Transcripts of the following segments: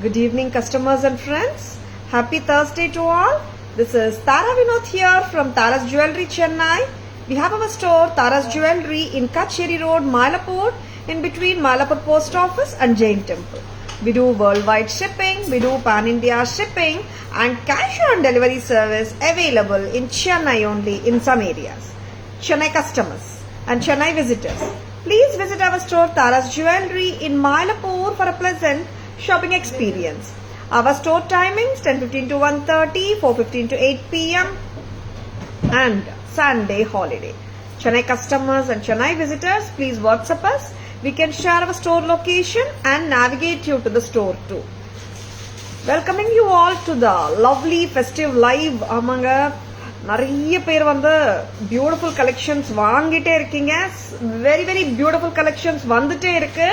Good evening, customers and friends. Happy Thursday to all. This is Tara Vinod here from Tara's Jewelry, Chennai. We have our store, Tara's Jewelry, in Kacheri Road, Malapur, in between Malapur Post Office and Jain Temple. We do worldwide shipping, we do pan-India shipping, and cash on delivery service available in Chennai only in some areas. Chennai customers and Chennai visitors, please visit our store, Tara's Jewelry, in Malapur for a pleasant shopping experience. Our store timings 10:15 to 1:30, 4:15 to 8 p.m. and Sunday holiday. Chennai customers and Chennai visitors, please WhatsApp us. We can share our store location and navigate you to the store too. Welcoming you all to the lovely festive live. ஆமாங்க, நிறைய பேர் வந்து beautiful collections வாங்கிட்டே இருக்கீங்க. Very very beautiful collections வந்துட்டே இருக்கு.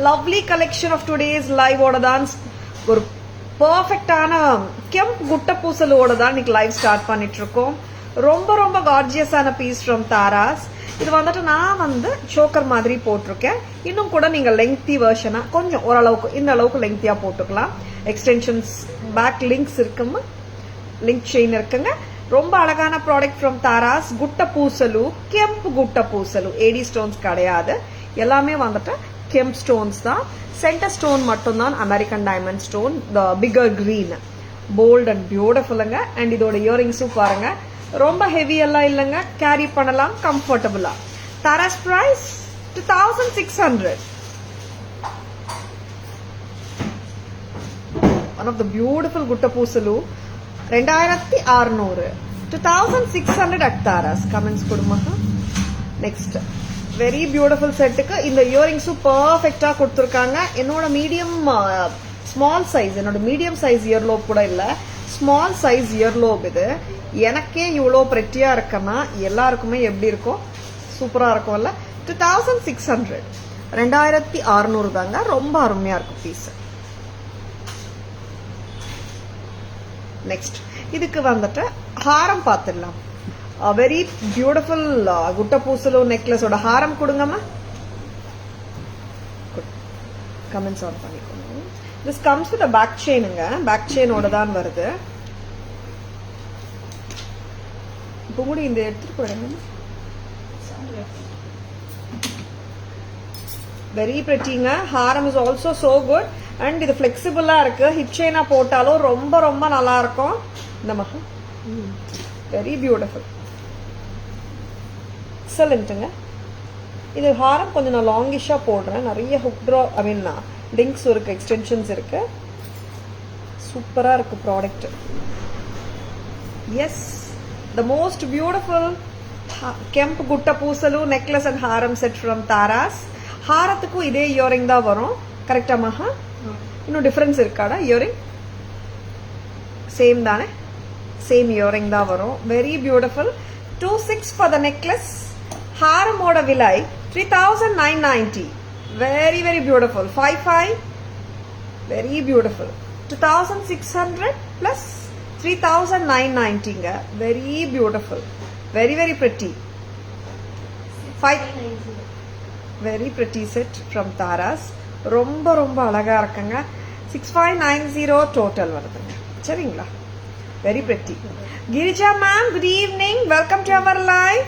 Lovely collection of today's லைவோட தான் ஒரு பர்ஃபெக்டான கெம்ப் குட்ட பூசலோட தான் இன்னைக்கு லைவ் ஸ்டார்ட் பண்ணிட்டு இருக்கோம். ரொம்ப ரொம்ப கார்ஜியஸான பீஸ் ஃப்ரம் தாராஸ். இது வந்துட்டு நான் வந்து சோக்கர் மாதிரி போட்டிருக்கேன். இன்னும் கூட நீங்க லெங்க்தி வெர்ஷனா கொஞ்சம் ஓரளவுக்கு இந்த அளவுக்கு லெங்க்தியா போட்டுக்கலாம். எக்ஸ்டென்ஷன்ஸ் பேக் லிங்க்ஸ் இருக்குமா, லிங்க் செயின் இருக்குங்க. ரொம்ப அழகான ப்ராடக்ட் ஃப்ரம் தாராஸ். குட்ட பூசலு, கெம்ப் குட்ட பூசலு, ஏடி ஸ்டோன்ஸ் கிடையாது. எல்லாமே வந்துட்டு கெம்ப் ஸ்டோன்ஸ் தான். சென்டர் ஸ்டோன் மட்டும் தான் American diamond stone, the bigger green, bold and பியூட்டிஃபுல்லுங்க. அண்ட் இதோட இயரிங்ஸும் பாருங்க, ரொம்ப ஹெவி எல்லாம் இல்லைங்க, கேரி பண்ணலாம் கம்ஃபர்டபுளா. Tara's price 2600. One of the beautiful குட்ட பூசலு 2600, 2600 at தாராஸ். கமெண்ட்ஸ் கொடுமா. நெக்ஸ்ட் வெரி பியூட்டிஃபுல் செட்டுக்கு இந்த இயரிங்ஸும் பர்ஃபெக்டா கொடுத்துருக்காங்க. என்னோட மீடியம் ஸ்மால் சைஸ், என்னோட மீடியம் சைஸ் இயர்லோப் கூட இல்ல, ஸ்மால் சைஸ் இயர்லோப் இது. எனக்கே இவ்வளோ பிரெட்டியா இருக்குன்னா எல்லாருக்குமே எப்படி இருக்கும், சூப்பரா இருக்கும்ல. 2600, 2600 தாங்க. ரொம்ப அருமையா இருக்கும் பீஸ். நெக்ஸ்ட் இதுக்கு வந்துட்டு ஹாரம் பார்த்துடலாம். வெரி பியூட்டிஃபுல் குட்ட பூசலோ நெக்லஸோட ஹாரம் கொடுங்கம்மா. கமெண்ட்ஸ் ஆன் பண்ணிக்கோங்க. திஸ் கம்ஸ் வித் பேக் செயினுங்க, பேக் செயினோட தான் வருது. இப்போ கூட இந்த எடுத்துட்டு போயிடுங்க. வெரி பிரிட்டிங்க. Haram is also so good. And இது பிளெக்சிபிளா இருக்கு. ஹிப் செயினா போட்டாலும் ரொம்ப ரொம்ப நல்லா இருக்கும். இந்த மகா வெரி பியூட்டிஃபுல், எக்ஸலண்ட்டுங்க. இது ஹாரம் கொஞ்சம் நான் லாங்கிஷா போடுறேன். நிறைய ஹுக் ட்ரா, ஐ மீன் லிங்க்ஸ் இருக்கு, எக்ஸ்டென்ஷன்ஸ் இருக்கு. சூப்பரா இருக்கு product. Yes, the most beautiful கெம்ப் குட்ட பூசலு necklace and haram set from Taras. ஹாரத்துக்கும் இதே இயரிங் தான் வரும். கரெக்டா மகா? இன்னும் டிஃபரன்ஸ் இருக்காடா? இயரிங் சேம் தானே? சேம் இயரிங் தான் வரும். Very beautiful. 26 for the necklace. ஹாரமோட விலை 3990. Very very beautiful. 55 very beautiful. 2600 plus 3990ங்க. Very beautiful, very very pretty. Very pretty set from Tara's. ரொம்ப ரொம்ப அழகா இருக்குங்க. 6590 டோட்டல் வருதுங்க. சரிங்களா? Very pretty. Girija ma'am, good evening, welcome to our live.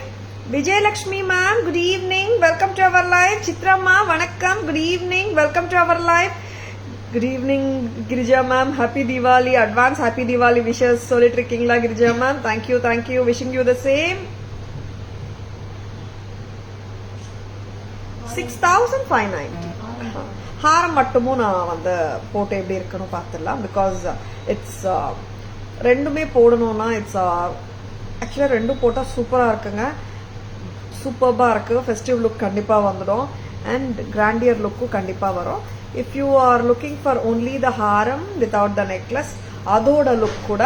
Vijayalakshmi ma'am, good evening, welcome to our live. சித்ராமா வணக்கம், good evening, welcome to our live. Good evening Girija ma'am. Happy Deepavali, advance happy Deepavali wishes சொல்லிட்டு இருக்கீங்களா Girija ma'am? Thank you thank you, wishing you the same. 6590. ஹாரம் மட்டுமும் நான் வந்து போட்டு எப்படி இருக்குன்னு பார்த்துடலாம். பிகாஸ் இட்ஸ் ரெண்டுமே போடணும்னா இட்ஸ் ஆக்சுவலாக ரெண்டும் போட்டால் சூப்பராக இருக்குங்க. சூப்பர்பாக இருக்கு. ஃபெஸ்டிவ் லுக் கண்டிப்பாக வந்துடும். அண்ட் கிராண்டியர் லுக்கும் கண்டிப்பாக வரும். If you are looking for only the haram without the necklace, அதோட லுக் கூட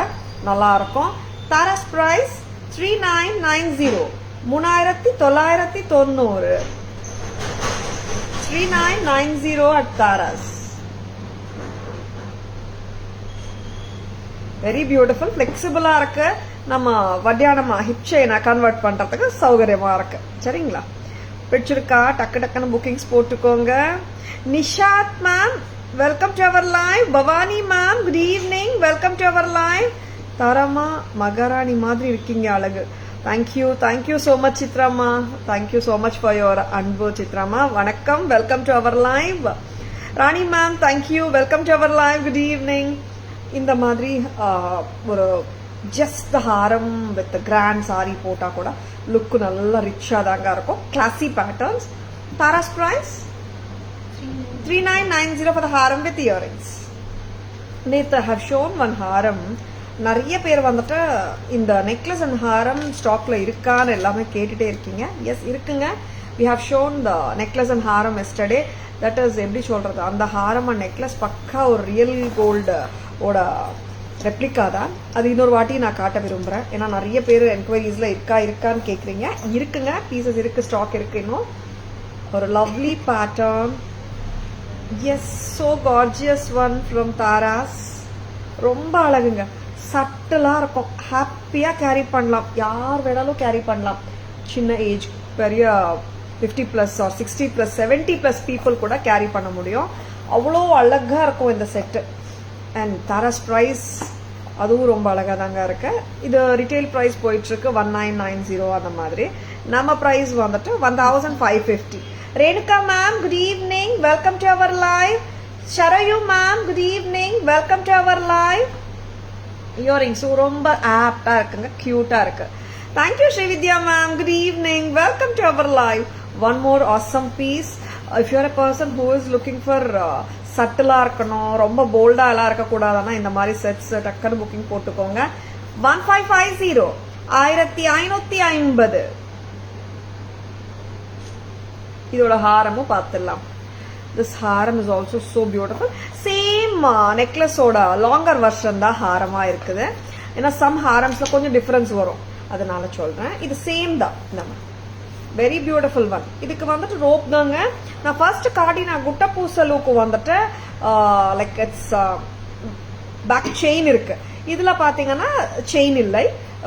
நல்லா இருக்கும். Taras price 3990, 3990. 3990 at Taras. Very beautiful, பிளெக்சிபிளா இருக்கு. நம்ம வட்டியானமா ஹிப் செயினா கன்வெர்ட் பண்றதுக்கு சௌகரியமா இருக்கு. சரிங்களா? பிடிச்சிருக்கா? டக்கு டக்குன்னு புக்கிங்ஸ் போட்டுக்கோங்க. Nishad ma'am, Welcome to our live. Bhavani ma'am, good evening. Welcome to our live. Tarama Magarani Madri இருக்கீங்க அழகு. Thank you so much Chitrama. Thank you so much for your அன்பு Chitrama. வணக்கம். Welcome to our live. Rani ma'am, thank you. Welcome to our live. Good evening. இந்த மாதிரி ஒரு just the haram with the grand saree போட்டா கூட look நல்லா ரிச்சா தாங்க இருக்கும். Classy patterns. Tara's price 3990 for the haram with earrings. நேத்து I have shown one haram. நிறைய பேர் வந்துட்டு இந்த நெக்லஸ் அண்ட் ஹாரம் ஸ்டாக்ல இருக்கான்னு எல்லாமே கேட்டுட்டே இருக்கீங்க. எஸ் இருக்குங்க. we have shown the necklace and haram yesterday. that is எப்படி சொல்றது, அந்த ஹாரம் அண்ட் நெக்லஸ் பக்கா ஒரு ரியல் கோல்டு ஓட ரெப்ளிகா தான். அது இன்னொரு வாட்டி நான் காட்ட விரும்புறேன். ஏன்னா நிறைய பேர் என்கொயரிஸ்ல இருக்கான்னு கேக்குறீங்க. இருக்குங்க, பீசஸ் இருக்கு, ஸ்டாக் இருக்கு. இன்னும் ஒரு lovely pattern. Yes, so gorgeous one from Tara's. ரொம்ப அழகுங்க, சட்டலா இருக்கும், ஹாப்பியா கேரி பண்ணலாம், யார் வேணாலும் கேரி பண்ணலாம். சின்ன ஏஜ், பெரிய 50+ or 60+, 70+ பீப்புள் கூட கேரி பண்ண முடியும். அவ்வளோ அழகா இருக்கும் இந்த செட்டு. அண்ட் தாராஸ் ப்ரைஸ் அதுவும் ரொம்ப அழகா தாங்க இருக்கு. இது ரிட்டைல் ப்ரைஸ் போயிட்டு இருக்கு 1990 அந்த மாதிரி. நம்ம ப்ரைஸ் வந்துட்டு 1550. Renuka ma'am, good evening. Welcome to our live. Sharayu ma'am, good evening. Welcome to our live. Earrings ரொம்ப ஆப்டா இருக்குங்க, கியூட்டா இருக்கு. Thank you Srividya ma'am, good evening. Welcome to our live. One more awesome piece. if you are a person who is looking for சட்டிலா இருக்கணும், ரொம்ப போல்டா எல்லாம் இருக்கக்கூடாதுன்னா இந்த மாதிரி செட்ஸ் டக்குனு புக்கிங் போட்டுக்கோங்க. 1550 1550. இதோட ஹாரமும் பார்த்துடலாம். This haram is also so beautiful. Same நெக்லஸோட லாங்கர் வெர்ஷன் தான் ஹாரமா இருக்குது. ஏன்னா சம் ஹாரம்ஸ்ல கொஞ்சம் டிஃபரன்ஸ் வரும், அதனால சொல்றேன். இது சேம் தான். நம்ம வெரி பியூட்டிஃபுல் ஒன். இதுக்கு வந்துட்டு ரோப் தாங்க. நான் ஃபர்ஸ்ட் காட்டின குட்ட பூசலுக்கு வந்துட்டு லைக் இட்ஸ் பேக் செயின் இருக்கு. இதுல பாத்தீங்கன்னா செயின் இல்லை,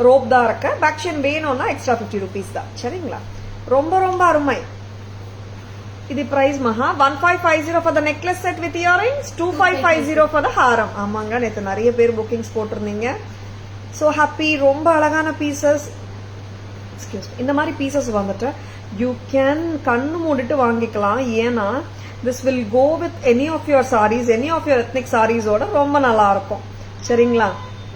ரோப் தான் இருக்கு. பேக் செயின் வேணும்னா எக்ஸ்ட்ரா 50 rupees தான். சரிங்களா? ரொம்ப ரொம்ப அருமை. இது பிரைஸ் மகா 1550 for the necklace set with earrings, 2550 for the haram. ஆமாங்க, நேற்று நிறைய பேர் புக்கிங்ஸ் போட்டிருந்தீங்க. So happy. ரொம்ப அழகான பீசஸ். இந்த மாதிரி பீசஸ் வந்துட்டு யூ கேன் கண்ணு மூடிட்டு வாங்கிக்கலாம். ஏன்னா this will go with any of your saris, any of your ethnic சாரீஸோட ரொம்ப நல்லா இருக்கும். சரிங்களா?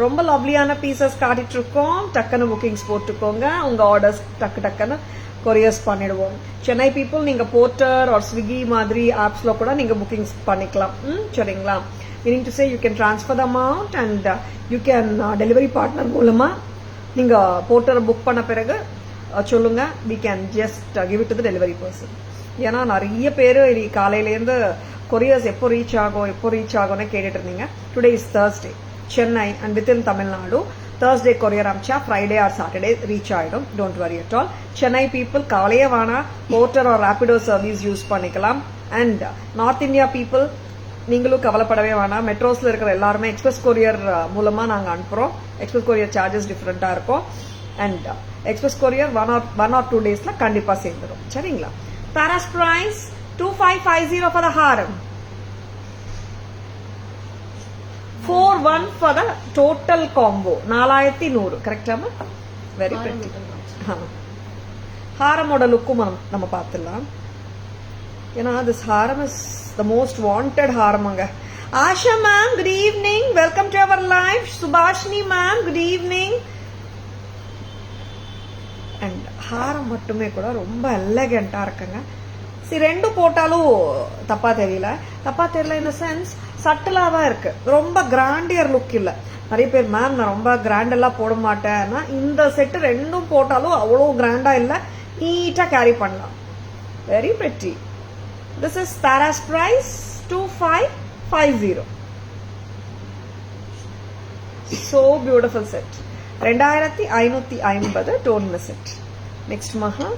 ரொம்ப லவ்லியான பீசஸ் காட்டிட்டு இருக்கோம். டக்குன்னு புக்கிங்ஸ் போட்டுக்கோங்க. உங்க ஆர்டர்ஸ் டக்குன்னு கொரியர்ஸ் பண்ணிடுவோம். சென்னை பீப்புள் நீங்க போர்ட்டர் ஆர் ஸ்விக்கி மாதிரி ஆப்ஸ்ல கூட நீங்க புக்கிங்ஸ் பண்ணிக்கலாம். சரிங்களா? Meaning to say you can transfer the amount and you can delivery partner மூலமா நீங்க போர்ட்டரை புக் பண்ண பிறகு சொல்லுங்க. We can just give it to the delivery person. ஏன்னா நிறைய பேர் காலையிலேருந்து கொரியர்ஸ் எப்போ ரீச் ஆகும்னு கேட்டுட்டு இருந்தீங்க. Today is Thursday. Chennai and within Tamil Nadu Thursday courier அமிச்சா ஃப்ரைடே ஆர் சாட்டர்டே ரீச் ஆயிடும். Don't worry at all. Chennai people காலையே வேணா Porter or Rapido service use பண்ணிக்கலாம். அண்ட் நார்த் இந்தியா பீப்புள் நீங்களும் கவலைப்படவே வேணாம். மெட்ரோஸ்ல இருக்கிற எல்லாருமே எக்ஸ்பிரஸ் கொரியர் மூலமா நாங்க அனுப்புறோம். எக்ஸ்பிரஸ் கொரியர் சார்ஜஸ் டிஃபரெண்டா இருக்கும். And express courier one or 2 daysல கண்டிப்பா சேர்ந்துடும். சரிங்களா? Tara's price 2550 for the haram, 41 for the total combo. 4100. கரெக்டாமா? Very pretty. ஹாரமோட லுக்கும் நம்ம பார்த்துடலாம். ஏன்னா this haram is the most wanted ஹாரமாங்க. Asha ma'am, good evening. Welcome to our live. Subhashini ma'am, good evening. And ஹாரம் மட்டுமே கூட ரொம்ப எலகண்டா இருக்குங்க. சரி, ரெண்டு போட்டாலும் தப்பா தெரியல இந்த சென்ஸ் சட்டிலா தான் இருக்கு. ரொம்ப கிராண்டியர் லுக் இல்ல. நிறைய பேர் மேம் நான் ரொம்ப கிராண்ட் எல்லாம் போட மாட்டேன்னா இந்த செட்டு ரெண்டும் போட்டாலும் அவ்வளோ கிராண்டா இல்ல, நீட்டா கேரி பண்ணலாம். Very pretty. This is Tara's price 2550. So beautiful set. 2550 tone set. Next Maha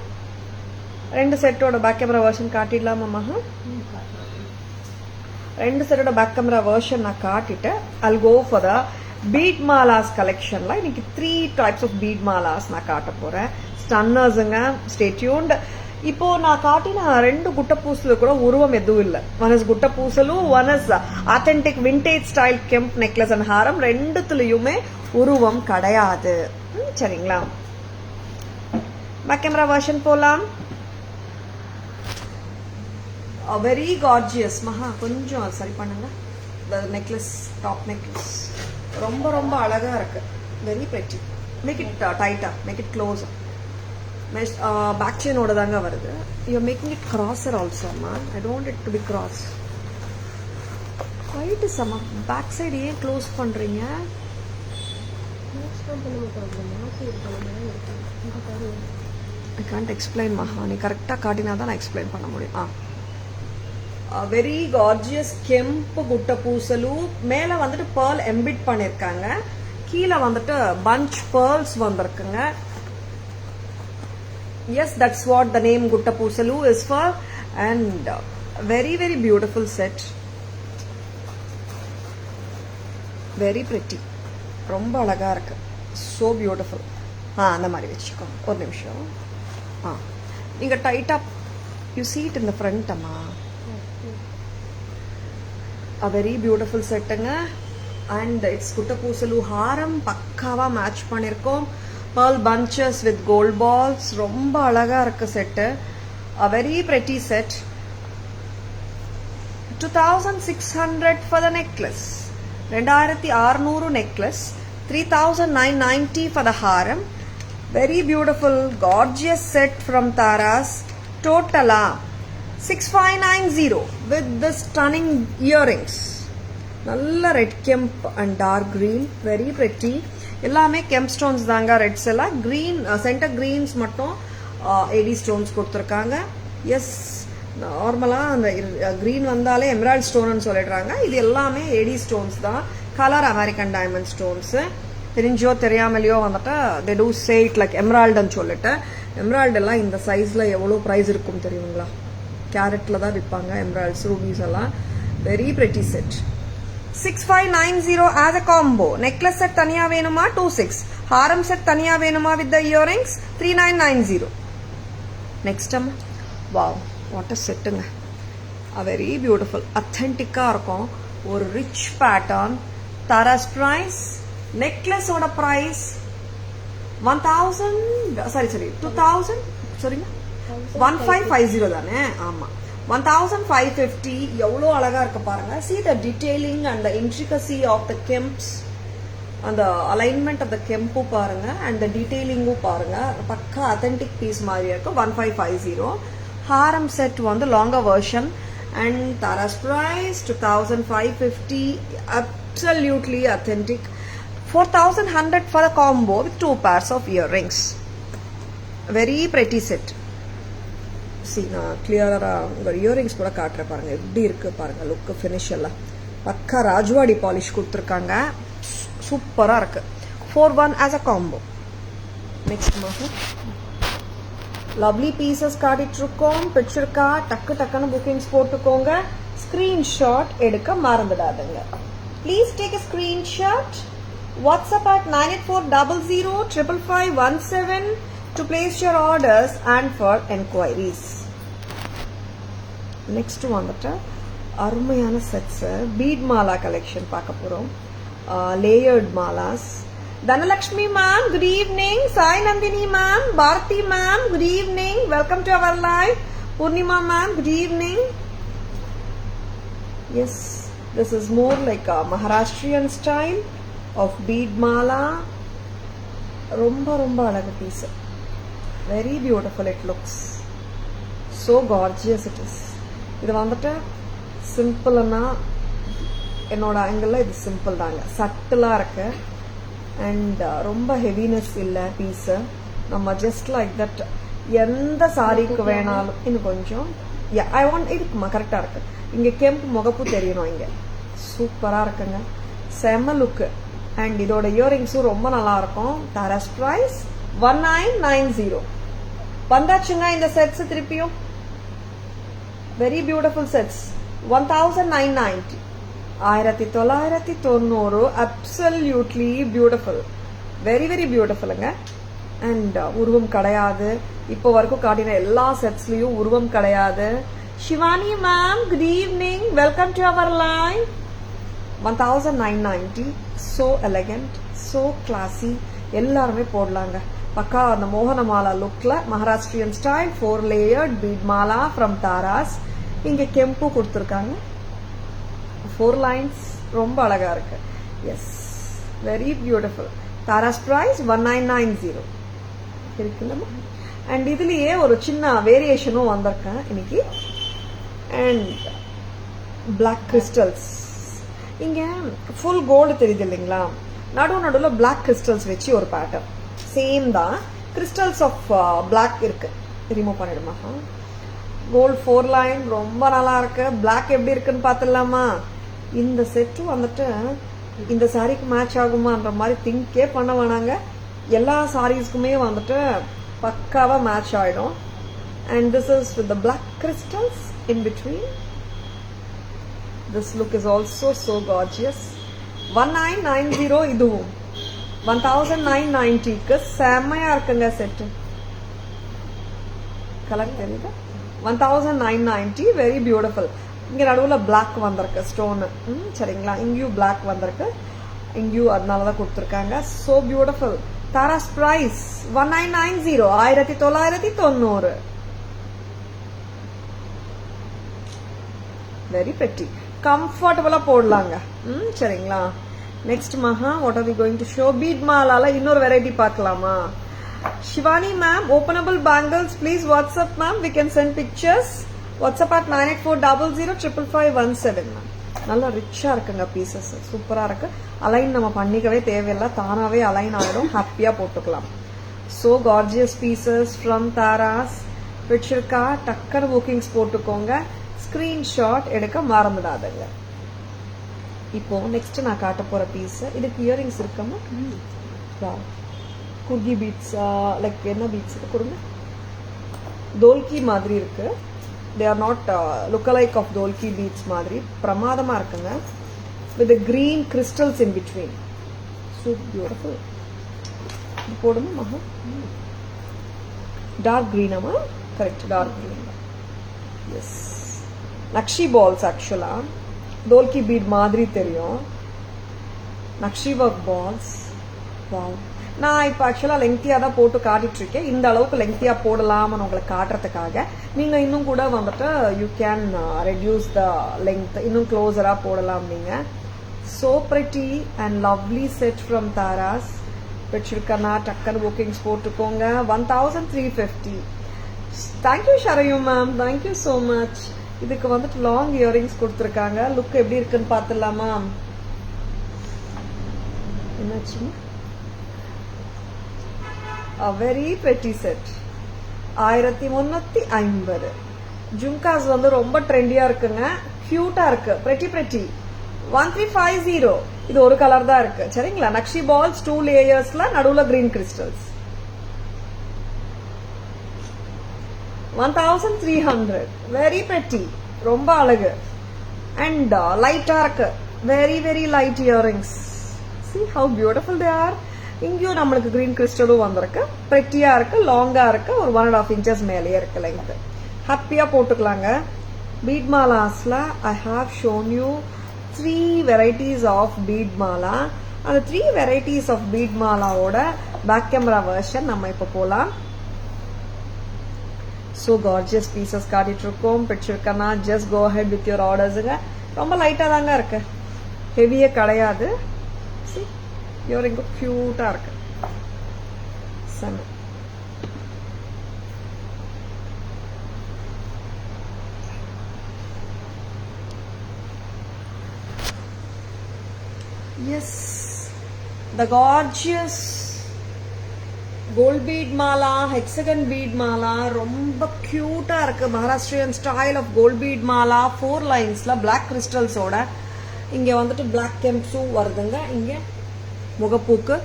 ரெண்டு செட்டோட பேக் கேமரா வெர்ஷன் காட்டிடலாமா மகா? ரெண்டு செட்டோட பேக் கேமரா வெர்ஷன் நான் காட்டிட்டு I'll go for the bead malas கலெக்ஷன்ல இன்னைக்கு 3 types of பீட் மாலாஸ் நான் காட்ட போறேன். ஸ்டன்னர்ஸுங்க, ஸ்டே டியூன்ட். இப்போ நான் காட்டின 2 குட்ட பூசல கூட உருவம் எதுவும் இல்லை. One is gutta pusalu, one is authentic vintage style kemp necklace and haaram. ரெண்டுத்துலயுமே உருவம் கிடையாது. சரிங்களா? பேக் கேமரா வெர்ஷன் போலாம். Very gorgeous. மகா கொஞ்சம் சரி பண்ணுங்க. நெக்லஸ், டாப் நெக்லஸ் ரொம்ப ரொம்ப அழகா இருக்கு. Very pretty. மேக் இட் டைட்டா, மேக் இட் க்ளோஸ். பேக் செயினோட தாங்க வருது. You making it crosser also அம்மா. I don't it to be cross. White is அம்மா. பேக் சைடு ஏன் க்ளோஸ் பண்றீங்க? I can't explain Maha. நீ கரெக்டாக காட்டினா தான் நான் எக்ஸ்பிளைன் பண்ண முடியும். வெரி கார்ஜியஸ் கெம்பு குட்ட பூசலு. மேலே வந்துட்டு பேர்ல் எம்பிட் பண்ணியிருக்காங்க. கீழே வந்துட்டு பஞ்ச் பேர்ல்ஸ் வந்திருக்குங்க. Yes, that's what the name Gutta Poosalu is for. And very very beautiful set. Very pretty. ரொம்ப அழகா இருக்கு. So beautiful. அந்த மாதிரி வச்சுக்கோ. ஒரு நிமிஷம். நீங்க டைட்டா you see it in the front அம்மா. A very beautiful setங்க. And it's Gutta Poosalu ஹாரம் பக்காவா மேட்ச் பண்ணிருக்கோம். Pearl bunches with gold balls. ரொம்ப அழகா இருக்கு set. A very pretty set. 2600 for the necklace. 2600 necklace. 3990 for the haram. Very beautiful gorgeous set from Taras. Totala 6590 with this stunning earrings. நல்ல red kemp and dark green. Very pretty. எல்லாமே kemp stones தாங்க. Reds எல்லாம் green, centre greens மட்டும் AD stones கொடுத்துருக்காங்க. S, நார்மலாக அந்த green வந்தாலே emerald ஸ்டோன்னு சொல்லிடுறாங்க. இது எல்லாமே ஏடி ஸ்டோன்ஸ் தான். Colour American diamond stones. தெரிஞ்சோ தெரியாமலையோ வந்துட்டு they do say it like எம்ராய்டுன்னு சொல்லிட்டு. எம்ராய்டு எல்லாம் இந்த சைஸில் எவ்வளோ ப்ரைஸ் இருக்கும் தெரியுங்களா? கேரட்டில் தான் விற்பாங்க எம்ராய்ட்ஸ், ரூபீஸ் எல்லாம். Very pretty set. 6590 as a combo. Necklace set தனியா வேணுமா 26. ஹாரம் செட் தனியா வேணுமா with the earrings 3990. Next அம்மா. Wow, what a setங்க. A very beautiful, authentic-ஆ இருக்கும். ஒரு rich pattern. Tara's price, necklace ஓட price 1000, sorry 2000, sorry 1550 தானே? ஆமா, 1550. எவ்வளோ அழகா இருக்கு பாருங்க. See the detailing and the intricacy of the kemps, அந்த அலைன்மெண்ட் ஆஃப் த கெம்பு பாருங்க, அண்ட் த டீடைலிங்கும் பாருங்க. பக்கா அத்தென்டிக் பீஸ் மாதிரி இருக்கு. 1550. ஹாரம் செட் வந்து longer version. And Tara's price 2550. Absolutely authentic. 4100 for a combo with 2 pairs of earrings. Very pretty set. நான் கிளியராக உங்கள் இயரிங்ஸ் கூட காட்டுறேன் பாருங்கள். எப்படி இருக்குது பாருங்கள் லுக்கு, ஃபினிஷ் எல்லாம் பக்கா ராஜ்வாடி பாலிஷ் கொடுத்துருக்காங்க. சூப்பராக இருக்குது. 41 as a combo. நெக்ஸ்ட் மாதம் லவ்லி பீசஸ் காட்டிகிட்ருக்கோம். பிடிச்சிருக்கா? டக்குன்னு புக்கிங்ஸ் போட்டுக்கோங்க. ஸ்க்ரீன்ஷாட் எடுக்க மறந்துடாதுங்க. Please take a screenshot. WhatsApp at 9840055517 to place your orders and for enquiries. Next வந்துட்டு அருமையான செட்ஸ் பீட் மாலா கலெக்ஷன் பார்க்க போகிறோம். Layered malas. Dhanalakshmi ma'am good evening. Sai Nandini ma'am, Bharathi ma'am good evening. Welcome to our live. Poornima ma'am good evening. Yes, this is more like Maharashtrian style of bead mala. ரொம்ப ரொம்ப அழகு piece. Very beautiful it looks. So gorgeous it is. இது வந்துட்டு சிம்பிள்னா என்னோட ஆங்கிளில் இது simple தாங்க. சட்டிலாக இருக்கு அண்ட் ரொம்ப ஹெவினஸ் இல்லை பீஸு. நம்ம ஜஸ்ட் லைக் தட் எந்த சாரிக்கு வேணாலும் இன்னும் கொஞ்சம் ஐ வாண்ட் இருக்குமா கரெக்டாக இருக்கு. இங்கே கெம்பு முகப்பு தெரியணும். இங்கே சூப்பராக இருக்குங்க. செம்ம லுக்கு. அண்ட் இதோட இயரிங்ஸும் ரொம்ப நல்லா இருக்கும். தாராஸ் பிரைஸ் 1990. வந்தாச்சுங்க இந்த செட்ஸ் திருப்பியும். Very beautiful sets. 1990. 1990. Absolutely beautiful. Very very பியூட்டிஃபுல்லுங்க. அண்ட் உருவம் கிடையாது. இப்போ வரைக்கும் காட்டின எல்லா செட்ஸ்லயும் உருவம் கிடையாது. Shivani ma'am, good evening, welcome to our live. 1990, so elegant, so classy. எல்லாருமே போடலாங்க. பக்கா அந்த மோகன மாலா லுக்ல Maharashtrian style 4 layered bead mala from Taras. இங்க கெம்பு கொடுத்துருக்காங்க. 4 lines ரொம்ப அழகா இருக்கு. Yes, very beautiful. Taras price 1990 இருக்குல்லம்மா. அண்ட் இதுலயே ஒரு சின்ன வேரியேஷனும் வந்திருக்கேன் இன்னைக்கு. And black crystals. இங்க ஃபுல் கோல்டு தெரியுது இல்லைங்களா, நடுவில் பிளாக் கிறிஸ்டல்ஸ் வச்சு ஒரு பேட்டர்ன் சேம் தான். கிறிஸ்டல்ஸ் ஆஃப் பிளாக் இருக்கு, ரிமூவ் பண்ணிடுமா. கோல்டு 4 லைன் ரொம்ப நல்லா இருக்கு. பிளாக் எப்படி இருக்குன்னு பார்த்துடலாமா. இந்த செட்டு வந்துட்டு இந்த சாரிக்கு மேட்ச் ஆகுமான்ற மாதிரி திங்கே பண்ண வேணாங்க. எல்லா சாரீஸ்க்குமே வந்துட்டு பக்காவா மேட்ச் ஆயிடும். And this is with the black crystals in between. This look is also so gorgeous. 1990 இதுவும் 1990க்கு செம்மையா இருக்குங்க செட். கலர் தெரியுதா? 1990, வெரி பியூட்டிஃபுல். இங்க நடுவுல பிளாக் வந்திருக்கு ஸ்டோன். சரிங்களா, இங்கேயும் பிளாக் வந்திருக்கு, இங்கேயும் அதனாலதான் கொடுத்துருக்காங்க. So beautiful. Taras price 1990, 1990. Very pretty, கம்ஃபர்டபுளா போடலாங்க. சரிங்களா. Next Maha, what are we going to show? Bead மாலால இன்னொரு வெரைட்டி பார்க்கலாமா? Shivani ma'am, openable bangles please WhatsApp ma'am, we can send pictures. WhatsApp at 9840055517 ma'am. நல்லா ரிச்சா இருக்குங்க பீசஸ், சூப்பரா இருக்கு. அலைன் நம்ம பண்ணிக்கவே தேவையில்லை, தானாவே அலைன் ஆகிடும், ஹாப்பியா போட்டுக்கலாம். So gorgeous pieces from Tara's. பிடிச்சிருக்கா? டக்கர் புக்கிங்ஸ் போட்டுக்கோங்க. ஸ்கிரீன்ஷாட் எடுக்க மறந்துடாதுங்க. இப்போ நெக்ஸ்ட் நான் காட்ட போற பீஸ், இதுக்கு இயரிங்ஸ் இருக்கமா? குர்கி பீட்ஸ், லைக் என்ன பீட்ஸ் இது கொடுங்க. தோல்கி மாதிரி இருக்கு. They are not lookalike of dholki beads மாதிரி பிரமாதமா இருக்குங்க. With green crystals in between. So beautiful. இது போடுமா மகா? டார்க் கிரீனாமா? Correct, dark green. Yes, nakshi balls. ஆக்சுவலா தோல்கி பீட் மாதிரி தெரியும். Nakshi work balls. வாவ். நான் இப்போ ஆக்சுவலா லெங்க்தியா தான் போட்டு காட்டிட்டு இருக்கேன். இந்த அளவுக்கு லெங்க்தியா போடலாம்னு உங்களுக்கு காட்டுறதுக்காக. நீங்க இன்னும் கூட வந்துட்டு you can reduce the length, இன்னும் க்ளோஸரா போடலாம் நீங்க. So pretty and lovely set from Taras. பிடிச்சிருக்கனா டக்கர் புக்கிங்ஸ் போட்டுக்கோங்க. 1350. Thank you Sharayu ma'am, thank you so much. இதுக்கு வந்துட்டு லாங் இயரிங்ஸ் கொடுத்துருக்காங்க. லுக் எப்படி இருக்குன்னு பாத்துடலாமா? என்னாச்சு? வெரி பெட்டி செட். 1350. ஜும்காஸ் வந்து ரொம்ப ட்ரெண்டியா இருக்குங்க, கியூட்டா இருக்கு, பெட்டி. 1350. இது ஒரு கலர் தான் இருக்கு. சரிங்களா. நக்ஷி பால்ஸ் 2 லேயர்ஸ்ல நடுவுல கிரீன் கிறிஸ்டல்ஸ். 1300. வெரி பெட்டி, ரொம்ப அழகு. அண்ட் லைட்டா இருக்கு, very very light earrings. See how beautiful they are. இங்கேயும் நம்மளுக்கு கிரீன் கிறிஸ்டலும் வந்திருக்கு, பெட்டியா இருக்கு, லாங்கா இருக்கு, ஒரு 1.5 inches மேலேயே இருக்கு லெங்த். ஹாப்பியா போட்டுக்கலாங்க. பீட் மாலாஸ்ல I have shown you 3 varieties of bead mala. அந்த 3 varieties ஆஃப் பீட் மாலாவோட பேக் கேமரா வெர்ஷன் நம்ம இப்ப போலாம். So gorgeous pieces காட்டிட்டு இருக்கோம். பிடிச்சிருக்கனா just go ahead with your orders-ங்க. ரொம்ப லைட்டா தாங்க இருக்கு, ஹெவியே கிடையாது. See, இயரிங் கியூட்டா இருக்கு. செம. Yes, the gorgeous gold bead mala, hexagon bead mala, ரொம்ப கியூட்டா இருக்கு. Maharashtrian style of gold bead mala 4 லைன்ஸ்ல பிளாக் கிறிஸ்டல்ஸோட. இங்க வந்துட்டு பிளாக் கெம்ப்ஸும் வருதுங்க இங்க முகப்பூக்கு.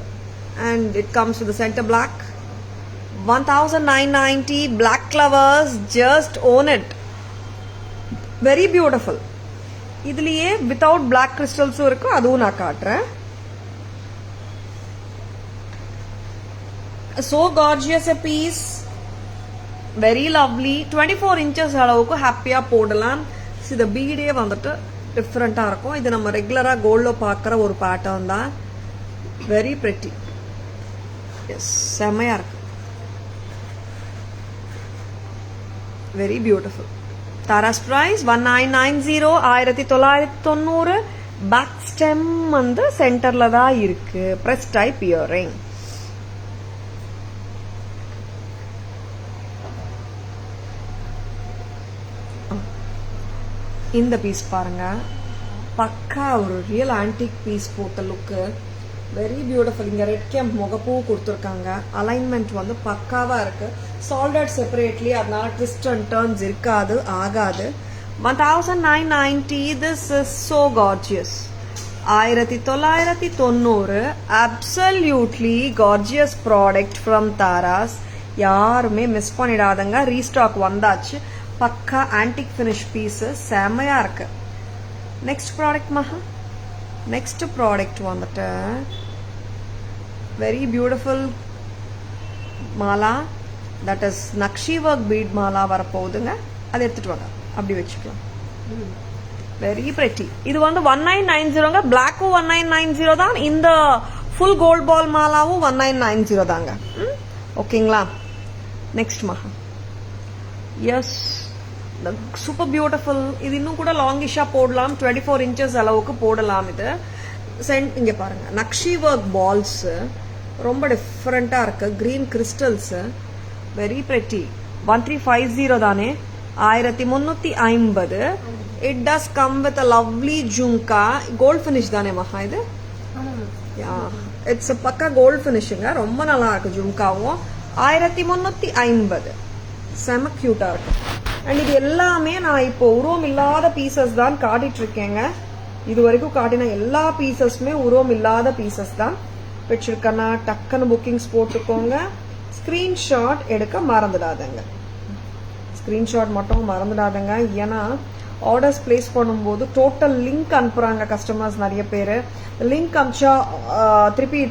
And it comes with centre black. 1990. Black clovers, just own it. Very beautiful. இதுலயே வித்தவுட் பிளாக் கிறிஸ்டல்ஸும் இருக்கு, அதுவும் நான் காட்டுறேன். so gorgeous a piece, very lovely. 24 inches அளவுக்கு ஹாப்பியா போடலாம். இந்த பீடே வந்துட்டு டிஃப்ரெண்டா இருக்கும். இது நம்ம ரெகுலரா கோல்ட்ல பார்க்குற ஒரு பேட்டர்ன் தான். Very pretty. எஸ், செமையா இருக்கு. Very beautiful. Taras price 1990, 1990. Back stem வந்து சென்டர்ல தான் இருக்கு. Press type earring. இந்த பீஸ் பாருங்க, பக்கா ஒரு ரியல் ஆன்டிக் பீஸ் போட்ட லுக்கு. Very beautiful. இங்க ரெட் கேம்ப் முகப்பூ கொடுத்துருக்காங்க. அலைன்மெண்ட் வந்து பக்காவா இருக்கு. சால்டட் செப்பரேட்லி, அதனால ட்விஸ்ட் அண்ட் டர்ன்ஸ் இருக்காது, ஆகாது. 1990. This is so gorgeous. 1990. Absolutely gorgeous product from Taras. யாருமே மிஸ் பண்ணிடாதங்க. ரீஸ்டாக் வந்தாச்சு. பக்கா ஆன்டிக் ஃபினிஷ் பீஸஸ் செமையா இருக்கு. Next product Maha. Next product வந்துட்டு very beautiful mala. That is nakshi work bead mala வரப்போகுதுங்க. அதை எடுத்துட்டு வாங்க, அப்படி வச்சுக்கலாம். Very pretty. இது வந்து 1990ங்க. பிளாக்கும் 1990 தான். இந்த ஃபுல் கோல்ட் பால் மாலாவும் 1990 தாங்க. ஓகேங்களா? Next Maha. Yes, super beautiful. இது இன்னும் கூட லாங்கிஷா போடலாம். 24 inches அளவுக்கு போடலாம். இது இங்க பாருங்க, நக்ஷி ஒர்க் பால்ஸ் ரொம்ப டிஃப்ரெண்டா இருக்கு. Green crystals, very pretty. 1350 தானே. 1350. It does come with a lovely jhumka. Gold finish தானே மகா இது? இட்ஸ் பக்கா கோல்ட் ஃபினிஷுங்க. ரொம்ப நல்லா இருக்கு ஜும்காவும். 1350. செம கியூட்டா இருக்கு. அண்ட் இது எல்லாமே நான் இப்போ உருவம் இல்லாத பீசஸ் தான் காட்டிட்டு இருக்கேங்க. இது வரைக்கும் காட்டின எல்லா பீசஸ்மே உருவம் இல்லாத பீசஸ் தான் வச்சிருக்கேன்னா. டக்குன்னு புக்கிங்ஸ் போட்டுக்கோங்க. ஸ்கிரீன்ஷாட் எடுக்க மறந்துடாதங்க. ஸ்கிரீன்ஷாட் மட்டும் மறந்துடாதங்க. ஏன்னா ஆர்டர்ஸ் பிளேஸ் பண்ணும்போது டோட்டல் லிங்க் அனுப்புறாங்க கஸ்டமர்ஸ் நிறைய பேர். லிங்க் அனுப்பிச்சா திருப்பி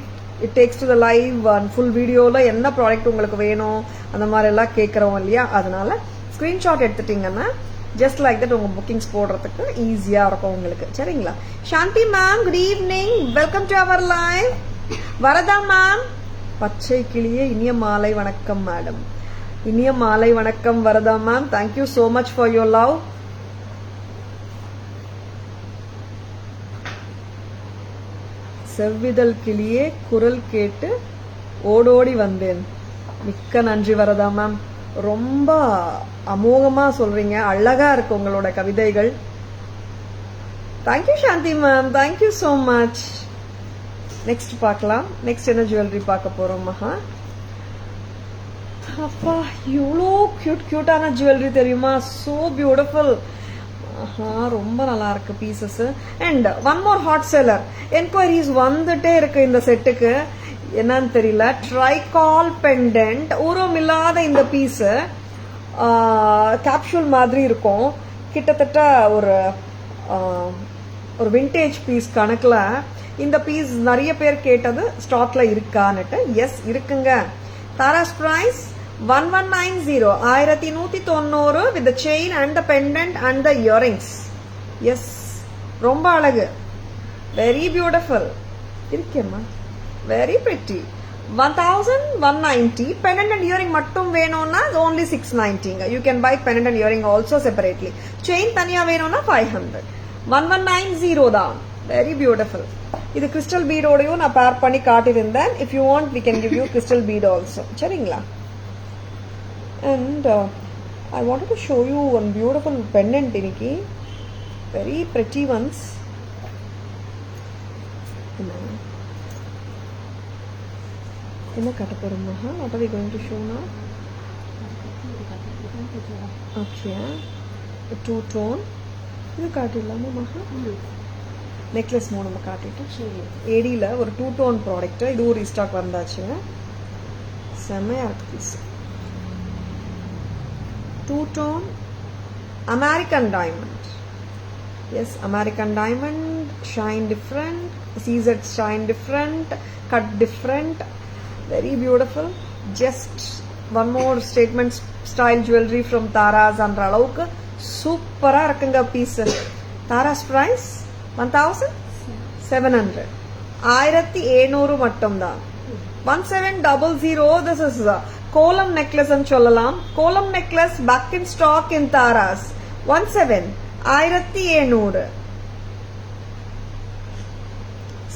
it takes to the live and full வீடியோல என்ன ப்ராடக்ட் உங்களுக்கு வேணும் அந்த மாதிரி எல்லாம் கேட்கறோம் இல்லையா. அதனால ஸ்கிரீன்ஷாட் எடுத்துட்டீங்கன்னா ஜஸ்ட் லைக் தட் உங்க புக்கிங்ஸ் போடுறதுக்கு ஈஸியா இருக்கும் உங்களுக்கு. சரிங்களா? Shanthi ma'am, good evening. Welcome to our live. Varadha ma'am, பச்சை கிளியே இனிய மாலை வணக்கம் மேடம். இனிய மாலை வணக்கம் Varadha ma'am. Thank you so much for your love. செவ்விதழ் கிளியே குரல் கேட்டு ஓடோடி வந்தேன். மிக்க நன்றி வரதா மேம். ரொம்ப அமோகமா சொல்றீங்க. அழகா இருக்கு உங்களோட கவிதைகள். Thank you Shanthi ma'am, thank you so much. Next பார்க்கலாம். நெக்ஸ்ட் என்ன ஜுவல்லரி பார்க்க போறோம் மகா? அப்பா, இவ்வளோ கியூட்டான ஜுவல்லரி தெரியுமா? So beautiful. ரொம்ப நல்லா இருக்கு pieces. And one more hot seller enquiries வந்துட்டே இருக்கு இந்த செட்டுக்கு. என்னன்னு தெரியல. ட்ரைகால் பெண்டன்ட், உருவம் இல்லாத இந்த பீஸ் கேப்சூல் மாதிரி இருக்கும். கிட்டத்தட்ட ஒரு விண்டேஜ் பீஸ் கணக்குல இந்த பீஸ் நிறைய பேர் கேட்டது ஸ்டாக்ல இருக்கான்னுட்டு. எஸ் இருக்குங்க. Tara's price 1190, 1190 with the chain and the pendant and the earrings. Yes, ரொம்ப அழகு. வெரி பியூட்டிஃபுல் இருக்கேம்மா. Very pretty. 1190. pendant and earring மட்டும் வேணும்னா only 690. You can buy pendant and earring also separately. chain தனியா வேணும்னா 500. 1190 தான். Very beautiful. இது கிறிஸ்டல் பீடோடையும் நான் பேர் பண்ணி காட்டியிருந்தேன். if you want we can give you crystal bead also. சரிங்களா? and I wanted to show you one beautiful pendant இன்னைக்கு. very pretty ones. என்ன காட்ட போறோம் மகா? what are we going to show now? okay, two tone. இது காட்டிடலாமா மகா? Necklace மூணு நம்ம காட்டிட்டோம். ஏடியில் ஒரு 2 tone ப்ராடக்ட். இது ஒரு ரீஸ்டாக் வந்தாச்சுங்க. செம்மையா இருக்கு piece. 2 tone American diamond. Yes, American diamond. Shine different. CZ shine different. Cut different. Very beautiful. just one more statement style jewelry from Taras and அளவுக்கு சூப்பரா இருக்குங்க பீஸ். Taras price 1700, 1700 மட்டும்தான். 1700. This is கோலம் necklace சொல்லலாம். கோலம் necklace back in stock in Taras. 1700.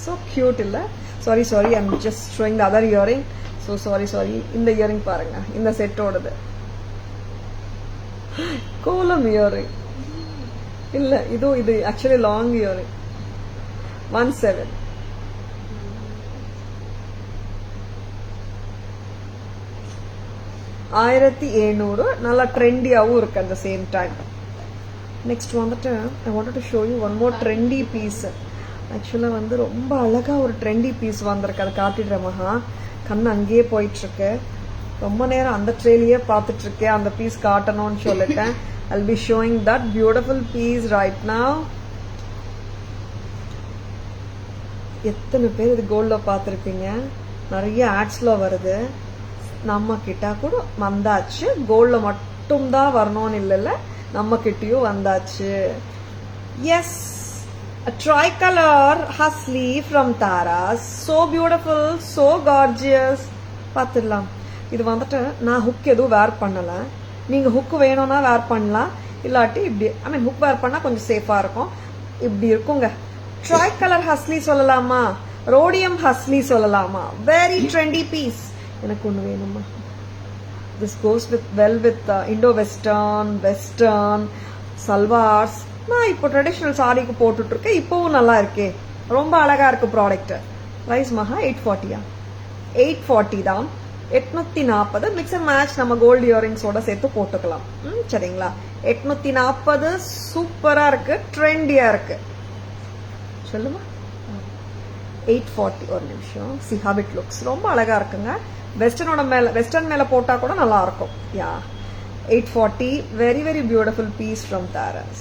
So cute இல்ல? Sorry, I'm just showing the other earring. So sorry. இந்த earring பாருங்க, இந்த செட்டோடது. கோலம் earring இல்ல, இது actually long earring. 17. நல்லா ட்ரெண்டியாவும் இருக்கு at the same time. Next வந்துட்டு I wanted to show you one more trendy piece. ஆக்சுவலா ரொம்ப அழகா ஒரு ட்ரெண்டி பீஸ் வந்திருக்கு, அதை காட்டிடுறேன் மகா. கண்ணு அங்கேயே போயிட்டு இருக்கு, ரொம்ப நேரம் அந்த ட்ரெயிலேயே பார்த்துட்டு இருக்கேன். அந்த பீஸ் காட்டணும்னு சொல்லிட்டேன். I'll be showing that beautiful piece right now. எத்தனை பேர் இது கோல்ட்ல பார்த்துருப்பீங்க, நிறைய ஆட்ஸ்ல வருது. நம்ம கிட்ட கூட வந்தாச்சு, கோல்ட்ல மட்டும் தான் வரணும்னு இல்லைல்ல, நம்ம கிட்டயும் வந்தாச்சு. Yes, a tricolor Hasli from Taras. So beautiful, so gorgeous. பார்த்துடலாம். இது வந்துட்டு நான் ஹுக் எதுவும் வேர் பண்ணல, நீங்க ஹுக் வேணும்னா வேர் பண்ணலாம், இல்லாட்டி இப்படி ஹுக் வேர் பண்ணா கொஞ்சம் சேஃபா இருக்கும். இப்படி இருக்குங்க. ட்ரைகலர் ஹஸ்லி சொல்லலாமா, ரோடியம் ஹஸ்லி சொல்லலாமா, வெரி ட்ரெண்டி பீஸ். எனக்கு ஒண்ணு வேணுமா. This goes well with Indo Western salwars. நான் இப்போ ட்ரெடிஷனல் சாரிக்கு போட்டுட்டு இருக்கேன், இப்பவும் நல்லா இருக்கே, ரொம்ப அழகா இருக்கு ப்ராடக்ட். பிரைஸ் மகா 840. 840 தான். 840 மிக்ஸ் அண்ட் மேட்ச் நம்ம கோல்டு இயரிங்ஸோட சேர்த்து போட்டுக்கலாம். சரிங்களா? 840 சூப்பரா இருக்கு, ட்ரெண்டியா இருக்கு. சொல்லுமா 840. ஒரு நிமிஷம். see how it looks. ரொம்ப அழகா இருக்குங்க. வெஸ்டர்ன் மேல போட்டா கூட நல்லா இருக்கும். Yeah, 840. Very very beautiful piece from Taras.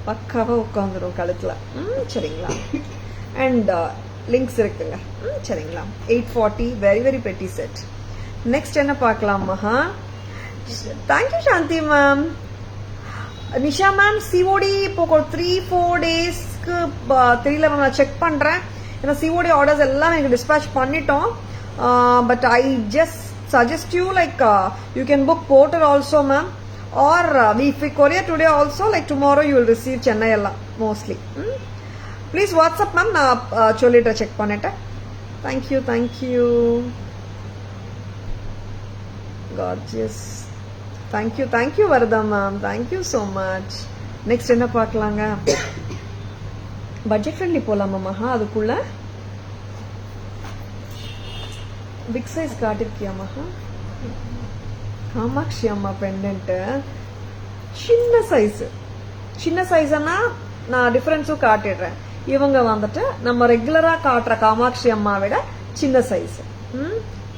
பக்காவா உட்காந்துரும் கழுத்துல. சரிங்களா? அண்ட் லிங்க்ஸ் இருக்குங்க. சரிங்களா? 840. வெரி வெரி பெட்டி செட். நெக்ஸ்ட் என்ன பார்க்கலாம் மகா? Thank you Shanthi ma'am. Nisha ma'am, COD இப்போ 3-4 டேஸ்க்கு தெரியல மேம், நான் செக் பண்றேன். ஏன்னா சிஓடி ஆர்டர்ஸ் எல்லாம் எனக்கு டிஸ்பேச் பண்ணிட்டோம். But I just suggest you like you can book Porter also ma'am, or if we courier today also, like tomorrow you will receive Chennai alla mostly. Please WhatsApp ma'am, na sollitta check pannita. Thank you gorgeous. Thank you Varda ma'am, thank you so much. Next enna paakalanga? Budget friendly polama maha. adukulla big size kaattirkiya maha. Kamakshi Amma pendant சின்ன சைஸ்னா நான் டிஃபரன்ஸும் காட்டிடுறேன். இவங்க வந்துட்டு நம்ம ரெகுலரா காட்டுற காமாட்சி அம்மா விட சின்ன சைஸ்.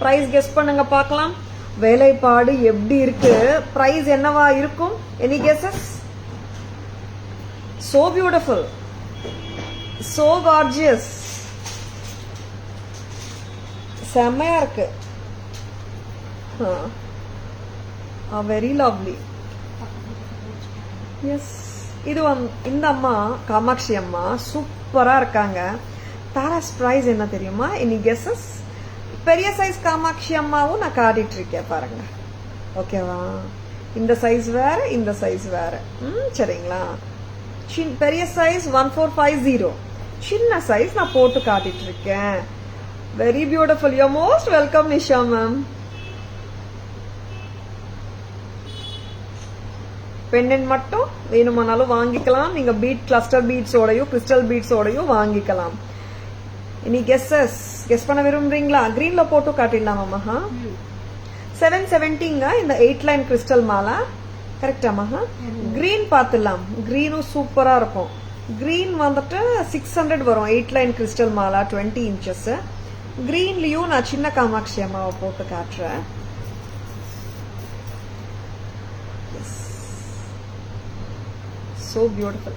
பிரைஸ் கெஸ் பண்ணுங்க பார்க்கலாம். வேலைப்பாடு எப்படி இருக்கு, பிரைஸ் என்னவா இருக்கும்? Any guesses? So beautiful, so gorgeous, செம்மையா இருக்கு. Very lovely. எஸ், இது இந்த அம்மா காமாட்சி அம்மா சூப்பரா இருக்காங்க. Taras பிரைஸ் என்ன தெரியுமா? Any guesses? பெரிய சைஸ் காமாட்சி அம்மாவும் நான் காட்டிட்டு இருக்கேன் பாருங்க. ஓகேவா? இந்த சைஸ் வேற, இந்த சைஸ் வேற. சரிங்களா? பெரிய சைஸ் 1450, சின்ன சைஸ் நான் போட்டு காட்டிட்டு இருக்கேன். Very beautiful. You most welcome Nisha ma'am. Pendant மட்டும் வேணுமானாலும் வாங்கிக்கலாம். நீங்க பீட் கிளஸ்டர் பீட்ஸோடயும் கிறிஸ்டல் பீட்ஸோடயும் வாங்கிக்கலாம். இனி கெஸ்ஸஸ் கெஸ் பண்ண விரும்புறீங்களா? கிரீன்ல போட்டு காட்டிடலாமா மகா? 770ங்க இந்த 8 லைன் கிறிஸ்டல் மாலா. கரெக்டா மகா? கிரீன் பாத்துலாம். கிரீனும் சூப்பரா இருக்கும். கிரீன் வந்துட்டு 600 வரும். 8 லைன் கிறிஸ்டல் மாலா 20 inches. கிரீன்லயும் நான் சின்ன காமாட்சி அம்மாவை போட்டு காட்டுறேன். So beautiful.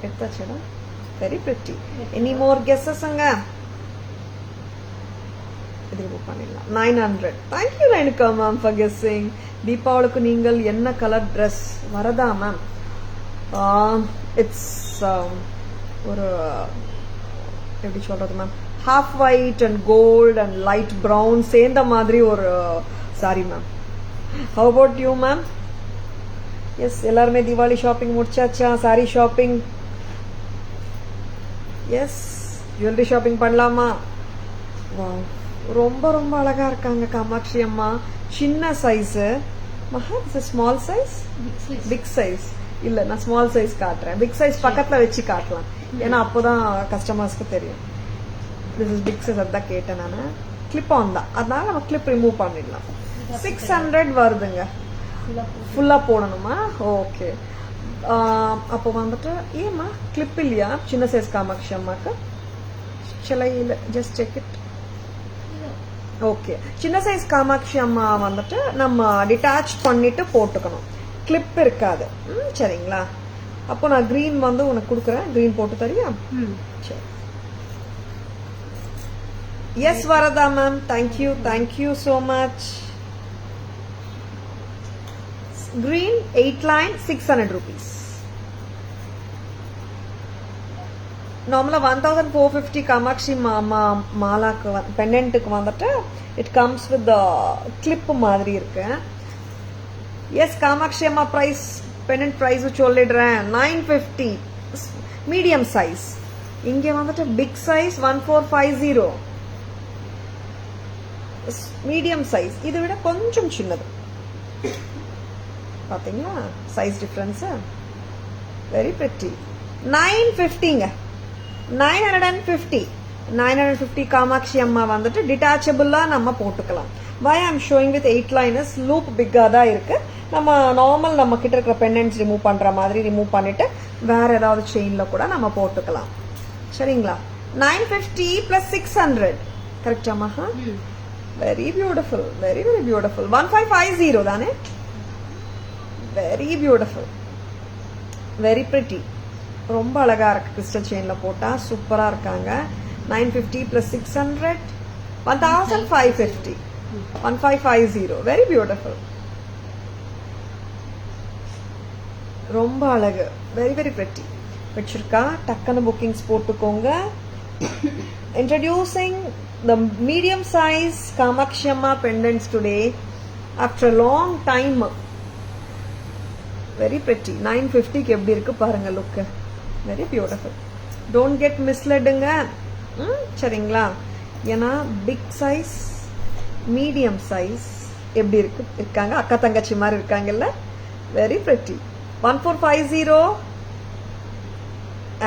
Very pretty. Any more guesses? இது ரிமூவ் பண்ணிடலாம். 900. Thank you Renuka ma'am for guessing. தீபாவளிக்கு நீங்கள் என்ன கலர் ட்ரெஸ் வரதா மேம்? இட்ஸ் ஒரு எப்படி சொல்றது ma'am, half white and gold and light brown சேர்ந்த மாதிரி ஒரு sari ma'am. How about you ma'am? Yes, எல்லாருமே தீபாவளி ஷாப்பிங் முடிச்சாச்சா? Sari shopping, yes. Jewellery shopping பண்ணலாமா? ரொம்ப ரொம்ப அழகா இருக்காங்க காமாட்சி அம்மா. சின்ன சைஸு மகா, ஸ்மால் சைஸ், பிக் சைஸ் இல்ல, நான் ஸ்மால் சைஸ் காட்டுறேன். பிக் சைஸ் பக்கத்துல வச்சு காட்டலாம், ஏன்னா அப்போதான் கஸ்டமர்ஸ்க்கு தெரியும். திஸ் இஸ் பிக் சைஸ், அதான் கேட்டேன் நான். கிளிப் ஆன் தான், அதனால நம்ம கிளிப் ரிமூவ் பண்ணிடலாம். 600 வருதுங்க. ஃபுல்லா போடணுமா? ஓகே. அப்போ வந்துட்டு ஏமா கிளிப் இல்லையா சின்ன சைஸ் காமாட்சி அம்மாக்கு? சில இல்ல, ஜஸ்ட் செக் இட். ஓகே, சின்ன சைஸ் காமாட்சி அம்மா வந்துட்டு நம்ம டிட்டாச் பண்ணிட்டு போட்டுக்கணும், கிளிப் இருக்காது. சரிங்களா? அப்போ நான் கிரீன் வந்து உனக்கு கொடுக்குறேன், கிரீன் போட்டு தரியா? சரி. எஸ் வரதா ma'am, thank you, thank you so much. Green 8 line 600 rupees. நார்மலா 1450 காமாட்சி மாலாக்கு பெண்டன்ட்டுக்கு வந்துட்டு இட் கம்ஸ் வித் கிளிப் மாதிரி இருக்கு. எஸ் காமாட்சி அம்மா பிரைஸ், பெண்டன்ட் பிரைஸ் சொல்லிடுறேன். 950 மீடியம் சைஸ். இங்க வந்துட்டு பிக் சைஸ் 1450. மீடியம் சைஸ் இதை விட கொஞ்சம் சின்னது. பாத்தீங்களா சைஸ் டிஃபரன்ஸ்? Very pretty. 950ங்க, 950. 950 காமாட்சி அம்மா வந்துட்டு டிட்டாச்சபிளா நம்ம போட்டுக்கலாம். Why I'm showing with 8 liners, loop பிக்கா தான் இருக்கு. நம்ம நார்மல் நம்ம கிட்ட இருக்கிற பெண்டன்ட்ஸ் ரிமூவ் பண்ற மாதிரி ரிமூவ் பண்ணிட்டு வேற ஏதாவது செயின்ல கூட நம்ம போட்டுக்கலாம். சரிங்களா? 950 plus 600 கரெக்டா மகா? Very beautiful, very very beautiful. 1550 தானே? Very beautiful, very pretty. ரொம்ப அழகா இருக்கு, கிறிஸ்டல் செயின்ல போட்டா சூப்பரா இருக்காங்க. 950 plus 600 1550. 1550. வெரி பியூட்டிஃபுல், ரொம்ப அழகு, வெரி வெரி பிரிட்டி. வச்சிருக்கா, டக்குன்னு புக்கிங்ஸ் போட்டுக்கோங்க. Introducing the medium size Kamakshi Amma pendants today after a long time. Very pretty. 950 க்கு எப்படி இருக்கு பாருங்க look. Very beautiful. Don't get மிஸ்லெடுங்க. சரிங்களா? ஏன்னா பிக் சைஸ், மீடியம் சைஸ் எப்படி இருக்காங்க, அக்கா தங்கச்சி மாதிரி இருக்காங்கல்ல. Very pretty. 1450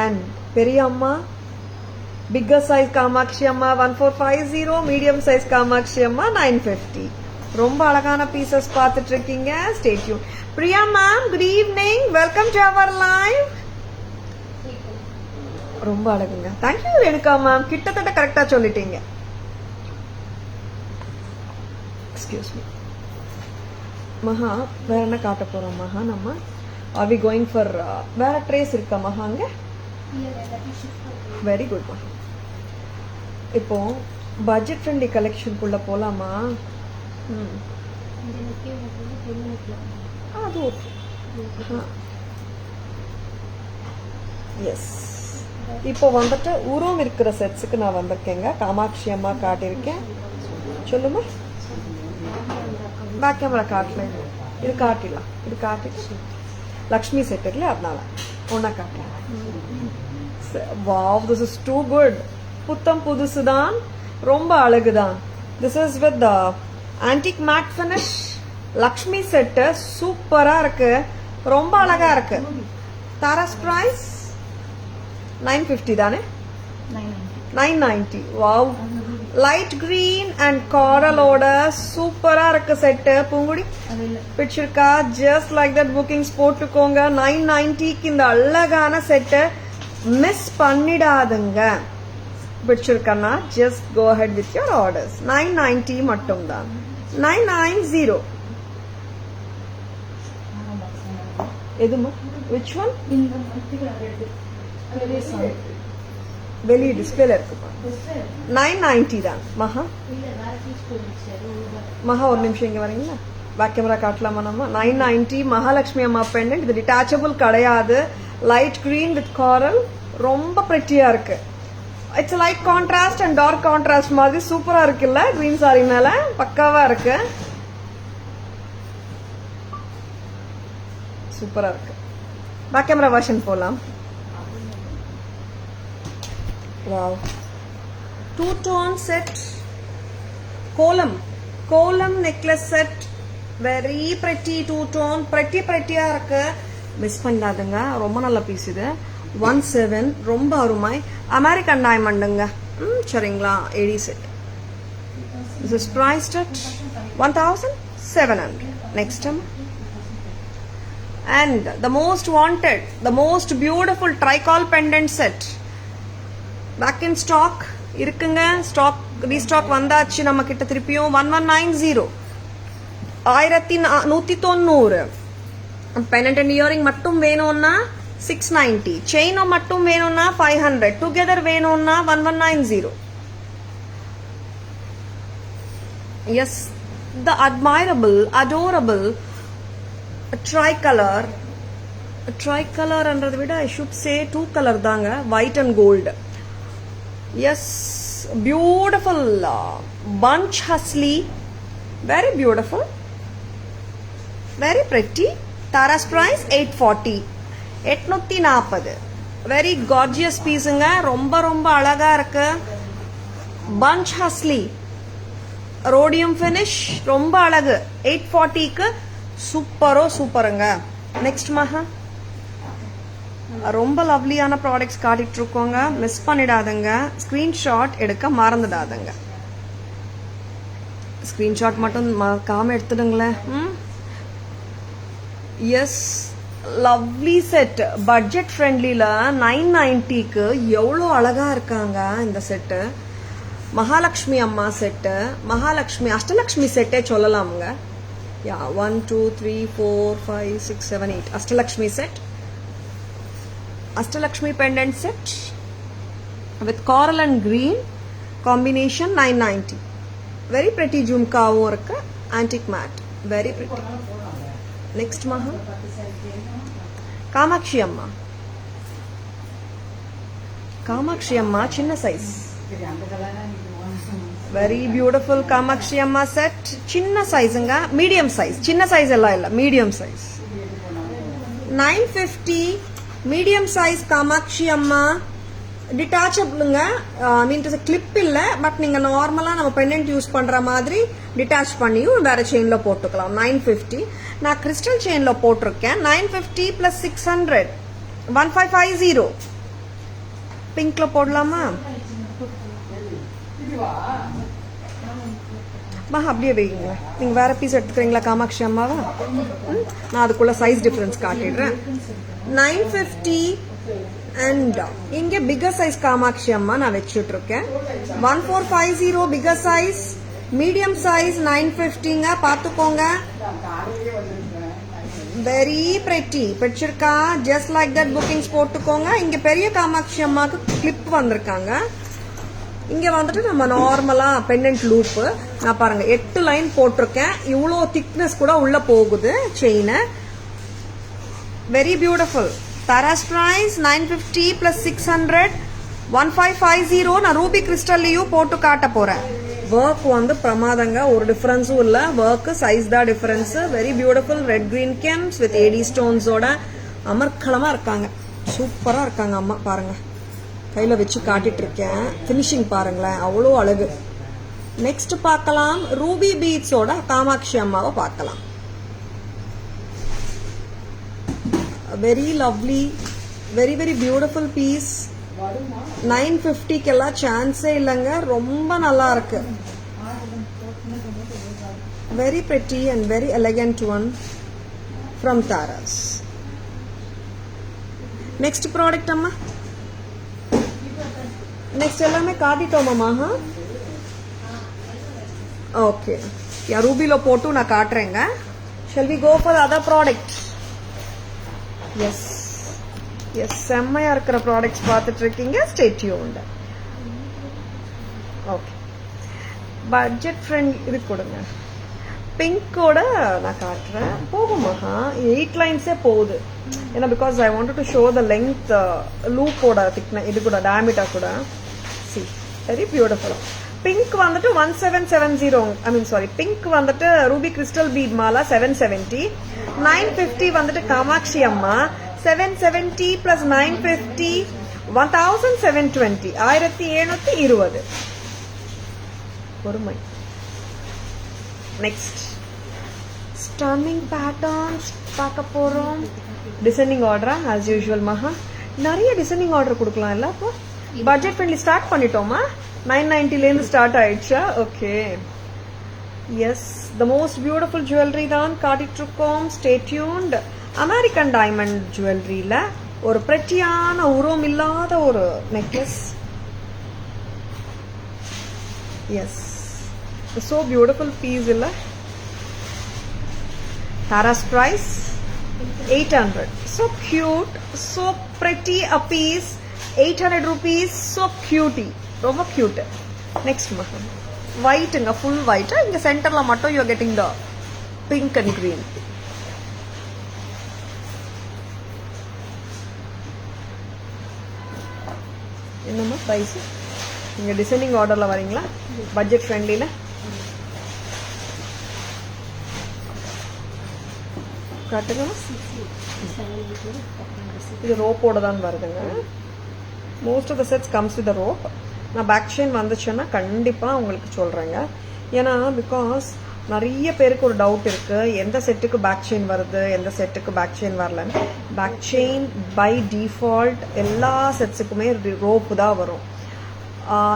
அண்ட் பெரிய அம்மா bigger size காமாட்சி அம்மா 1450, மீடியம் சைஸ் காமாட்சி அம்மா 950. ரொம்ப அழகான பீசஸ் பார்த்துட்டு இருக்கீங்க. Stay tuned. Priya ma'am, good evening, welcome to our live. ரொம்ப அழகுங்க. தேங்க்யூ ரேணுகா மேம், கிட்டத்தட்ட கரெக்டா சொல்லிட்டீங்க. எக்ஸ்கியூஸ் மீ மகா, வேற என்ன காட்ட போறோம் மகா? நம்ம ஆர் வி கோயிங் ஃபார் வேற ட்ரேஸ் இருக்கா மகா அங்க? வெரி குட் மகா. இப்போ பட்ஜெட் ஃப்ரெண்ட்லி கலெக்ஷனுக்குள்ள போலாமா? அது ஓகே. எஸ், இப்போ வந்துட்டு உருவம் இருக்கிற செட்ஸுக்கு நான் வந்திருக்கேங்க. காமாட்சி அம்மா காட்டியிருக்கேன். சொல்லுமா? பேக் கேமரா காட்டல, இது காட்டிடலாம். இது காட்டிட்டு லக்ஷ்மி செட் இருக்குல்ல, அதனால ஒன்னா காட்டலாம். Wow, this is too good. புத்தம் புதுசுதான், ரொம்ப அழகுதான். This is with antique matte finish Lakshmi set. சூப்பரா இருக்கு, ரொம்ப அழகா இருக்கு. தாராஸ் பிரைஸ் 950 தானே? 990. வாவ், லைட் கிரீன் அண்ட் காரலோட சூப்பரா இருக்கு செட்டு. பூங்குடி பிடிச்சிருக்கா? ஜஸ்ட் லைக் தட் புக்கிங்ஸ் போட்டுக்கோங்க. 990க்கு இந்த அழகான செட்டு மிஸ் பண்ணிடாதுங்க. பிடிச்சிருக்கா? Just go ahead with your orders. 990 மட்டும் தான். 990. எதுமா? Which one? வெளியே டிஸ்பிளேல இருக்குப்பா. 990 தான் மகா. மகா ஒரு நிமிஷம் இங்க வரீங்களா? பேக் கேமரா காட்டலாமா நம்ம? 990 மகாலட்சுமி அம்மா பெண்டன்ட். இது டிட்டாச்சபிள் கிடையாது. லைட் கிரீன் வித் காரல், ரொம்ப பிரெட்டியா இருக்கு. It's light contrast and dark contrast மாதிரி சூப்பரா இருக்குல்ல? கிரீன் சாரி மேல பக்காவா இருக்கு, சூப்பரா இருக்கு. பேக் கேமரா வெர்ஷன் போலாம். Wow. Two-tone set, கோலம் necklace set, very pretty two-tone, pretty-யா இருக்கு. மிஸ் பண்ணாதுங்க, ரொம்ப நல்ல பீஸ் இது. 17 ரொம்ப அருமை. அமெரிக்கன் டைமண்டுங்க. சரிங்களா? AD set. This is priced at 1700. Next time. And the most wanted, the most beautiful tricolor pendant set. Back in stock இருக்குங்க. Stock restock வந்தாச்சு நம்ம கிட்ட திருப்பியும். 1190, 1190. பெனண்ட் அண்ட் இயரிங் மட்டும் வேணும்னா 690, செயினும் மட்டும் வேணும்னா 500, டுகெதர் வேணும்னா 1190. எஸ், த அட்மைரபிள், adorable ட்ரைகலர்ன்றதை விட ஐ ஷுட் சே 2 கலர் தாங்க, white and gold. Yes, beautiful bunch husly, very beautiful, very pretty. Tara's price 840, 840. Very gorgeous pieceங்க, ரொம்ப ரொம்ப அழகா இருக்கு. bunch husly, rhodium finish, ரொம்ப அழகு. 840க்கு சூப்பருங்க. நெக்ஸ்ட் மகா, ரொம்ப லவ்லியான ப்ராடக்ட்ஸ் காட்டிட்டு இருக்கோங்க, மிஸ் பண்ணிடாதங்க. ஸ்கிரீன்ஷாட் எடுக்க மறந்துடாதங்க. ஸ்கிரீன்ஷாட் மட்டும் மறக்காம எடுத்துடுங்களேன். எஸ், லவ்லி செட், பட்ஜெட் ஃப்ரெண்ட்லில 990க்கு எவ்வளோ அழகா இருக்காங்க இந்த செட்டு. மகாலட்சுமி அம்மா செட்டு, மகாலட்சுமி அஷ்டலட்சுமி செட்டே சொல்லலாமுங்க. 1 2 3 4 5 6 7 8 Ashtalakshmi set. Ashtalakshmi pendant set with coral and green combination, 990. Very pretty jhumkaவும் இருக்கு, antique matte, very pretty. Next maha, Kamakshi அம்மா சின்ன size, very beautiful Kamakshi Amma set. சின்ன சைஸுங்க, மீடியம் சைஸ், சின்ன சைஸ் எல்லாம் இல்ல, medium size. 950 medium size Kamakshi Amma. டிட்டாச்சபிளுங்க, மீன் கிளிப் இல்லை, பட் நீங்க நார்மலா நம்ம பெண்டன்ட் யூஸ் பண்ற மாதிரி டிட்டாச் பண்ணியும் வேற செயின்ல போட்டுக்கலாம். 950. நான் கிறிஸ்டல் செயின்ல போட்டிருக்கேன். 950 பிளஸ் 600, 1550. பிங்க்ல போடலாமா? அப்படியே வைங்க. நீங்க வேற பீஸ் எடுத்துக்கிறீங்களா காமாட்சி அம்மாவா? நான் அதுக்குள்ள சைஸ் டிஃபரன்ஸ் காட்டிடுறேன். 950 and இங்க பிகர் சைஸ் காமாட்சி அம்மா நான் வச்சுட்டு இருக்கேன். 1450 பிகர் சைஸ், மீடியம் சைஸ் 950ங்க. பாத்துக்கோங்க, வெரி பிரெட்டி. பிடிச்சிருக்கா? ஜஸ்ட் லைக் தட் புக்கிங்ஸ் போட்டுக்கோங்க. இங்க பெரிய காமாட்சி அம்மாக்கு கிளிப் வந்திருக்காங்க. இங்க வந்துட்டு நம்ம நார்மலா பெண்டன்ட் லூப். நான் பாருங்க 8 லைன் போட்டிருக்கேன். இவ்வளோ திக்னஸ் கூட உள்ள போகுது chain. Very beautiful. Tara's price 950 plus 600, 1550. நான் ரூபி கிறிஸ்டல்லையும் போட்டு காட்ட போறேன். ஒர்க் வந்து பிரமாதங்க, ஒரு டிஃபரன்ஸும் இல்ல. ஒர்க் சைஸ் தான் difference. Very beautiful red green gems with AD ஸ்டோன்ஸோட அமர்க்களமா இருக்காங்க, சூப்பரா இருக்காங்க அம்மா. பாருங்க, கையில வச்சு காட்டிட்டு இருக்கேன். பினிஷிங் பாருங்களேன், அவ்வளோ அழகு. நெக்ஸ்ட் பார்க்கலாம், ரூபி பீட்ஸோட காமாட்சி அம்மாவை பார்க்கலாம். Very lovely, very very beautiful piece. 950 எல்லாம் சான்ஸே இல்லைங்க, ரொம்ப நல்லா இருக்கு. Very pretty and very elegant one from Taras. Next product அம்மா. நெக்ஸ்ட் எல்லாமே காட்டிட்டோமாம்மா? ஓகே, ரூபில போட்டு நான் காட்டுறேங்க. Shall we go for other product? Yes, yes செம்மையாக இருக்கிற ப்ராடக்ட்ஸ் பார்த்துட்டு இருக்கீங்க. Stay tuned. Okay, budget friend இது கொடுங்க. பிங்கோட நான் காட்டுறேன். போகுமா 8 லைன்ஸே போகுது. ஏன்னா because I want to show the length லூப்போட திக்னஸ் இது கூட டயமீட்டர் கூட. C very beautiful. பிங்க் வந்துட்டு 1770. ஐ மீன் சாரி, பிங்க் வந்துட்டு ரூபி கிறிஸ்டல் பீட் மாலா 770. 950 வந்துட்டு காமாட்சி அம்மா 770 plus 950 1720. 1720. பொறுமை. நெக்ஸ்ட் ஸ்டன்னிங் பேட்டர்ன்ஸ் பார்க்க போறோம். டிசைனிங் ஆர்டரா ஆஸ் யூஷுவல் மகா நிறைய டிசைனிங் ஆர்டர் கொடுக்கலாம் இல்ல. அப்போ பட்ஜெட் ஃப்ரெண்ட்லி ஸ்டார்ட் பண்ணிட்டோமா? 990 ஸ்டார்ட் ஆயிடுச்சா? Okay, yes the most beautiful jewellery தான் காட்டிட்டு இருக்கோம். Stay tuned. அமெரிக்கன் டைமண்ட் ஜுவல்லரியில ஒரு பிரெட்டியான உருவம் இல்லாத ஒரு necklace. Yes, so beautiful piece illa. Tara's price 800. So cute, so pretty a piece. 800 rupees. So cutie, ரொம்ப cute. Next maha white inga full white. Inga center la mattum you are getting the pink and green. என்னமா price? நீங்க designing ஆர்டர்ல வரீங்களா? Budget ஃப்ரெண்ட்லில காட்டுங்க. இது ரோப்போட தான் வருதுங்க. Most of the sets comes with rope. நான் பேக் செயின் வந்துச்சுன்னா கண்டிப்பா உங்களுக்கு சொல்றேங்க. ஏன்னா பிகாஸ் நிறைய பேருக்கு ஒரு டவுட் இருக்கு, எந்த செட்டுக்கு பேக் செயின் வருது, எந்த செட்டுக்கு பேக் செயின் வரலன்னு. பேக் செயின் பை டிஃபால்ட் எல்லா செட்ஸுக்குமே ரோப்பு தான் வரும்.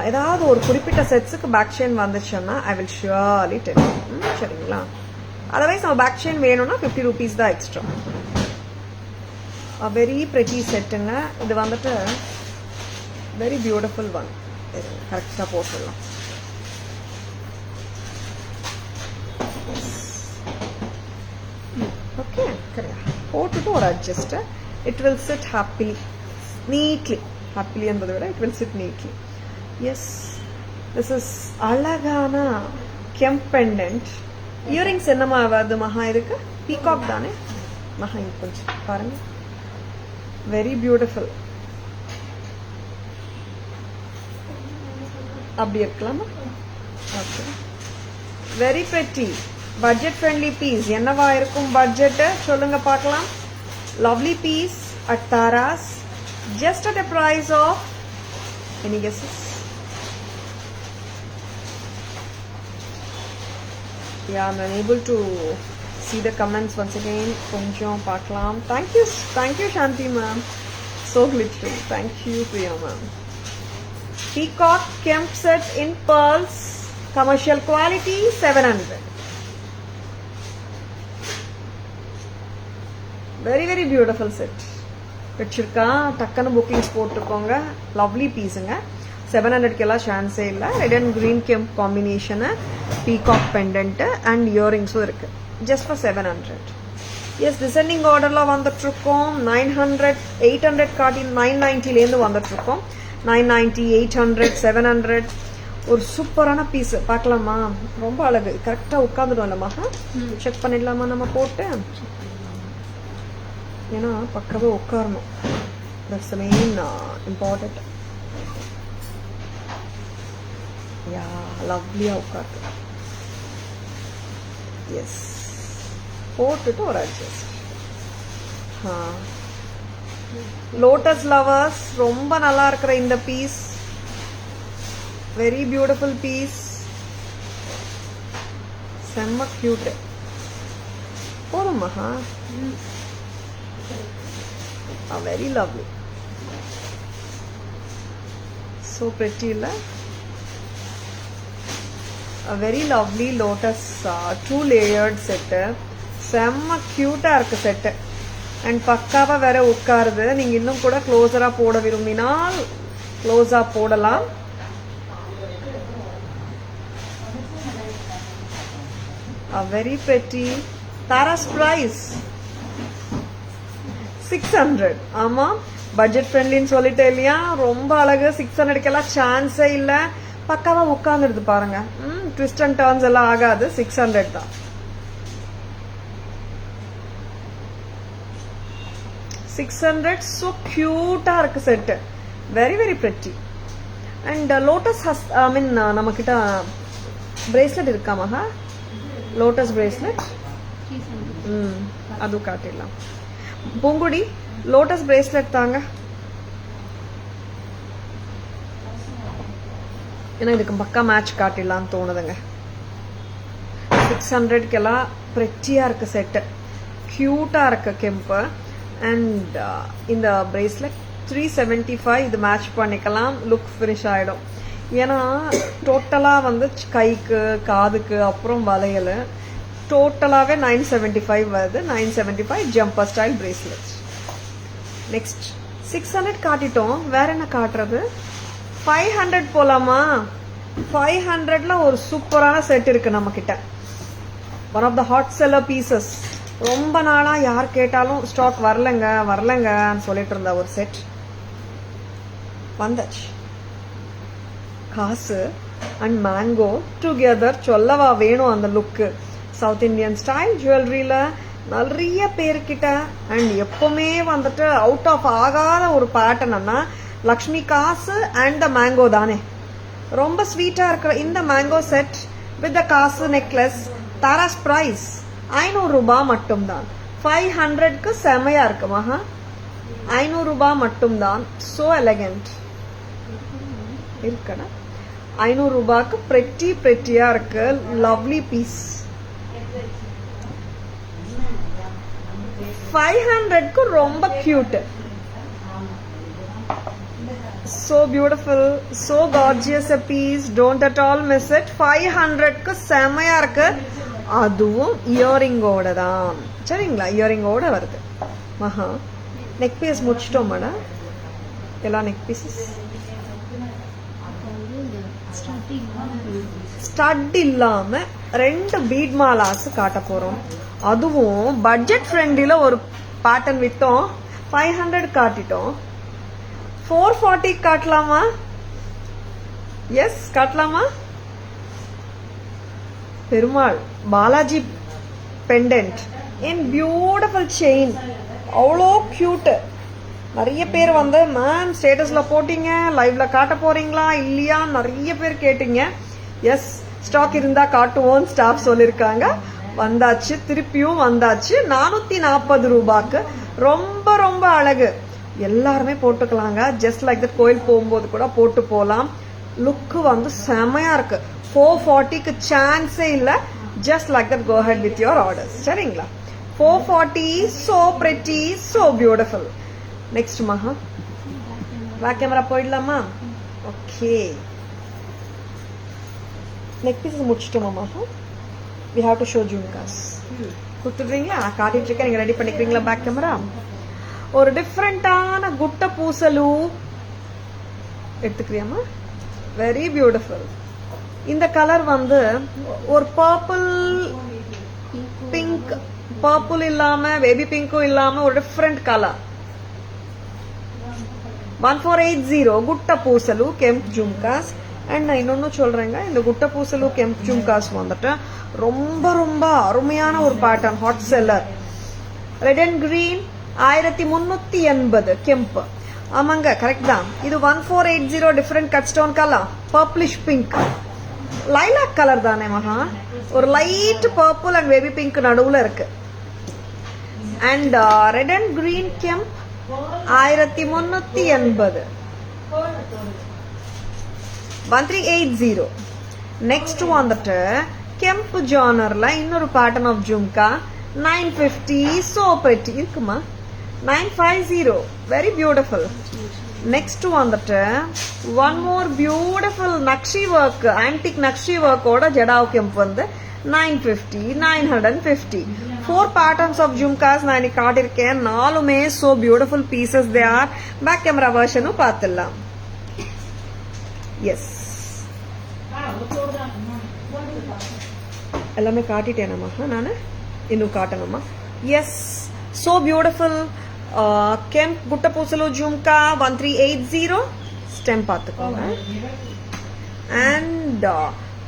ஏதாவது ஒரு குறிப்பிட்ட செட்ஸுக்கு பேக் செயின் வந்துச்சுன்னா ஐ வில் ஷியோர்லி டெல். சரிங்களா? அதர்வைஸ் நம்ம பேக் செயின் வேணும்னா 50 rupees தான் எக்ஸ்ட்ரா. Very pretty செட்டுங்க. இது வந்துட்டு வெரி பியூட்டிஃபுல் ஒன். கரெக்டாக போட்டுடலாம். ஓகே, போட்டுட்டு ஒரு adjust. It will sit happily, neatly. Happily என்பதை விட it will sit neatly. Yes, this is அழகான கெம்ப் பெண்டன்ட். இயரிங்ஸ் என்னமா வருது மகா? இதுக்கு பீகாக் தானே மகா? இங்க கொஞ்சம் பாருங்க. Very beautiful. அப்படி இருக்கலாமா? Okay, very pretty budget friendly piece. என்னவா இருக்கும் பட்ஜெட் சொல்லுங்க பார்க்கலாம். Lovely piece at Tara's, just at a price of any guesses? Yeah, I'm unable to see the comments once again. Konjam paakalam. Thank you Shanti ma'am. So glittery. Thank you Priya ma'am. Peacock Kemp set in pearls, commercial quality 700. Very very beautiful set. வச்சிருக்கா டக்குன்னு bookings போட்டுக்கோங்க. Lovely பீஸுங்க. 700 சான்ஸே இல்லை. Red and green kemp காம்பினேஷனு, peacock pendant and இயரிங்ஸும் இருக்கு. Just for 700. Yes, designing ஆர்டர்லாம் வந்துட்டு இருக்கோம். 900 800 காட்டி 990 வந்துட்டு இருக்கோம். 990 800 700. ஒரு சூப்பரான பீஸ் பார்க்கலாமா? ரொம்ப அழகு. கரெக்டா உட்காந்துடும் இல்லம்மா? செக் பண்ணிடலாமா நம்ம போட்டு? ஏன்னா பக்கவே உட்காரணும். That's the main important. Yeah, லவ்லியா உட்காரு. எஸ், போட்டுட்டு ஒரு அட்ஜஸ்ட். லோட்டஸ் லவர்ஸ் ரொம்ப நல்லா இருக்கிற இந்த பீஸ். Very beautiful piece. செம்ம கியூட். போதும் Maha. Very lovely. So pretty இல்ல? A very lovely lotus 2 layered set. செம்ம கியூட்டா இருக்கு செட். அண்ட் பக்காவா வேற உட்காருது. நீங்க இன்னும் கூட க்ளோஸரா போட விரும்பினால் க்ளோஸா போடலாம். A very pretty. Tara's price 600. ஆமா, பட்ஜெட் ஃப்ரெண்ட்லின்னு சொல்லிட்டே இல்லையா, ரொம்ப அழகு. 600க்கெல்லாம் சான்ஸே இல்லை, பக்காவா உட்காந்துருது பாருங்க. ட்விஸ்ட் அண்ட் டர்ன்ஸ் எல்லாம் ஆகாது. 600 தான். 600. so cute-ஆ இருக்கு set. very very pretty. and lotus நம்ம கிட்ட bracelet இருக்காமா? lotus bracelet அது காட்டிடலாம். பூங்குடி லோட்டஸ் bracelet தாங்க. ஏன்னா இதுக்கு பக்கா மேட்ச் காட்டிடலான்னு தோணுதுங்க. 600க்கெல்லாம் பிரெட்டியா இருக்கு செட்டு. கியூட்டா இருக்கு கெம்பு. அண்ட் இந்த bracelet 375. இது மேட்ச் பண்ணிக்கலாம், லுக் ஃபினிஷ் ஆயிடும். ஏன்னா டோட்டலா வந்து கைக்கு காதுக்கு அப்புறம் வளையல் டோட்டலாவே 975 வருது. 975 ஜம்பர் ஸ்டைல் bracelet. நெக்ஸ்ட் 600 காட்டிட்டோம், வேற என்ன காட்டுறது? 500 போலாமா? 500ல ஒரு சூப்பரான செட் இருக்கு நம்ம கிட்ட. One of the hot seller pieces. ரொம்ப நாளா யார் கேட்டாலும் ஸ்டாக் வரலங்கன்னு சொல்லிட்டு இருந்த ஒரு செட் வந்தாச்சு. காசு அண்ட் மேங்கோ டுகெதர் சொல்லவா வேணும் அந்த லுக்கு. சவுத் இந்தியன் ஸ்டைல் ஜுவல்லரியில நிறைய பேர்கிட்ட அண்ட் எப்பவுமே வந்துட்டு அவுட் ஆஃப் ஆகாத ஒரு பேட்டர்ன்னா லக்ஷ்மி காசு அண்ட் த மேங்கோ தானே. ரொம்ப ஸ்வீட்டா இருக்கிற இந்த மேங்கோ செட் வித் த காசு நெக்லஸ் தாராஸ் பிரைஸ் 500 ரூபாய் மட்டும்தான். 500க்கு செமையா இருக்கு மகா. 500 ரூபாய் மட்டும்தான். சோ எலகண்ட் இருக்கடா. 500 ரூபாய்க்கு பிரெட்டியா இருக்கு. Lovely piece. 500க்கு ரொம்ப cute. so beautiful, so gorgeous a piece. don't at all miss it. 500க்கு செமையா இருக்கு. அதுவும் இயரிங்கோட தான். சரிங்களா, இயரிங்கோட வருது. மகா நெக் பீஸ் முடிச்சிட்டோமாடா. எல்லா நெக் பீசஸ் ஸ்டட் இல்லாம 2 பீட் மாலாஸ் காட்ட போறோம். அதுவும் பட்ஜெட் ஃப்ரெண்ட்லில ஒரு பேட்டர்ன் விட்டோம். 500 காட்டிட்டோம். 440 காட்டலாமா? எஸ் காட்டலாமா? பெருமாள் பாலாஜி பெண்டன்ட் இன் பியூட்டிஃபுல் செயின். அவ்வளோ கியூட். நிறைய பேர் வந்து மேம் ஸ்டேட்டஸ்ல போட்டீங்க, லைவ்ல காட்ட போறீங்களா இல்லையா நிறைய பேர் கேட்டீங்க. எஸ் ஸ்டாக் இருந்தா காட்டுவோம் ஸ்டாஃப் சொல்லிருக்காங்க. வந்தாச்சு, திருப்பியும் வந்தாச்சு. 440 ரூபாய்க்கு ரொம்ப ரொம்ப அழகு. எல்லாருமே போட்டுக்கலாங்க. ஜஸ்ட் லைக் தட் கோயில் போகும்போது கூட போட்டு போலாம். லுக்கு வந்து செமையா இருக்கு. 440க்கு சான்ஸே இல்ல. Just like that go ahead with your orders. சரிங்களா? 440 so pretty, so beautiful. Next Maha back camera போயிடலாமா? ஓகே, நெக் பீசஸ் முடிச்சிட்டோமா Maha? we have to show jhumkas. கொடுத்துடுறீங்களா? நான் காட்டிட்டு இருக்கேன், நீங்க ரெடி பண்ணிக்கிறீங்களா பேக் கேமரா? ஒரு டிஃப்ரெண்டான குட்ட பூசலு எடுத்துக்கிறியாமா? Very beautiful. இந்த கலர் வந்து ஒரு பர்பிள் பிங்க், பர்பிள் இல்லாம பேபி பிங்க்கும் இல்லாம ஒரு டிஃப்ரெண்ட் கலர். 1480 குட்ட பூசலு கெம்ப் ஜும்காஸ். அண்ட் நான் இன்னொன்னு சொல்றேங்க, இந்த குட்ட பூசலு கெம்ப் ஜும்காஸ் வந்துட்டு ரொம்ப ரொம்ப அருமையான ஒரு pattern, hot seller. Red and green 1380 kemp. ஆமாங்க, கரெக்ட் தான். இது 1480 different cut stone colour, purplish pink, lilac colour தானே மகா? ஒரு light purple and baby pink நடுவுல இருக்கு. And red and green kemp 1380 1380. Next வந்துட்டு கெம்ப் ஜானர்ல இன்னொரு pattern of jhumka 950. So pretty இருக்குமா? 950 வெரி பியூட்டிஃபுல். நெக்ஸ்ட் வந்துட்டு one more beautiful nakshi work, antique nakshi ஒர்க்கோட ஜடாவ் கெம்ப் வந்து 950 950. 4 patterns of ஜும்காஸ் நான் இன்னைக்கு காட்டிருக்கேன். 4மே so beautiful pieces they are. Back camera வெர்ஷனும் பார்த்துடலாம். எஸ், எல்லாமே காட்டிட்டேனம்மா. நான் இன்னும் காட்டணுமா? Yes, so beautiful. Kemp Guttapusalu Jhumka 1380 stem பார்த்துக்கோங்க. And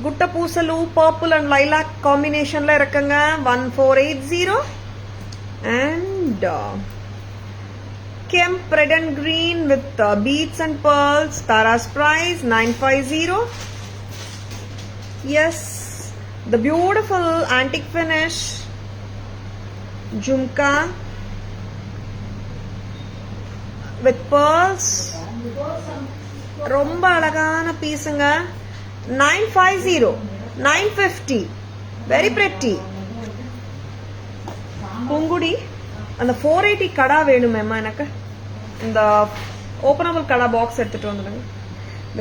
Guttapusalu purple and lilac combinationல இருக்குங்க 1480. And Kemp red and green with beads and pearls, Tara's price 950. Yes, the beautiful antique finish Jhumka with pearls, ரொம்ப அழகான பீஸுங்க. 950, 950, very pretty. Poongudi அந்த 480 கடா வேணுமேம்மா எனக்கு. இந்த openable கடா box எடுத்துட்டு வந்துடுங்க.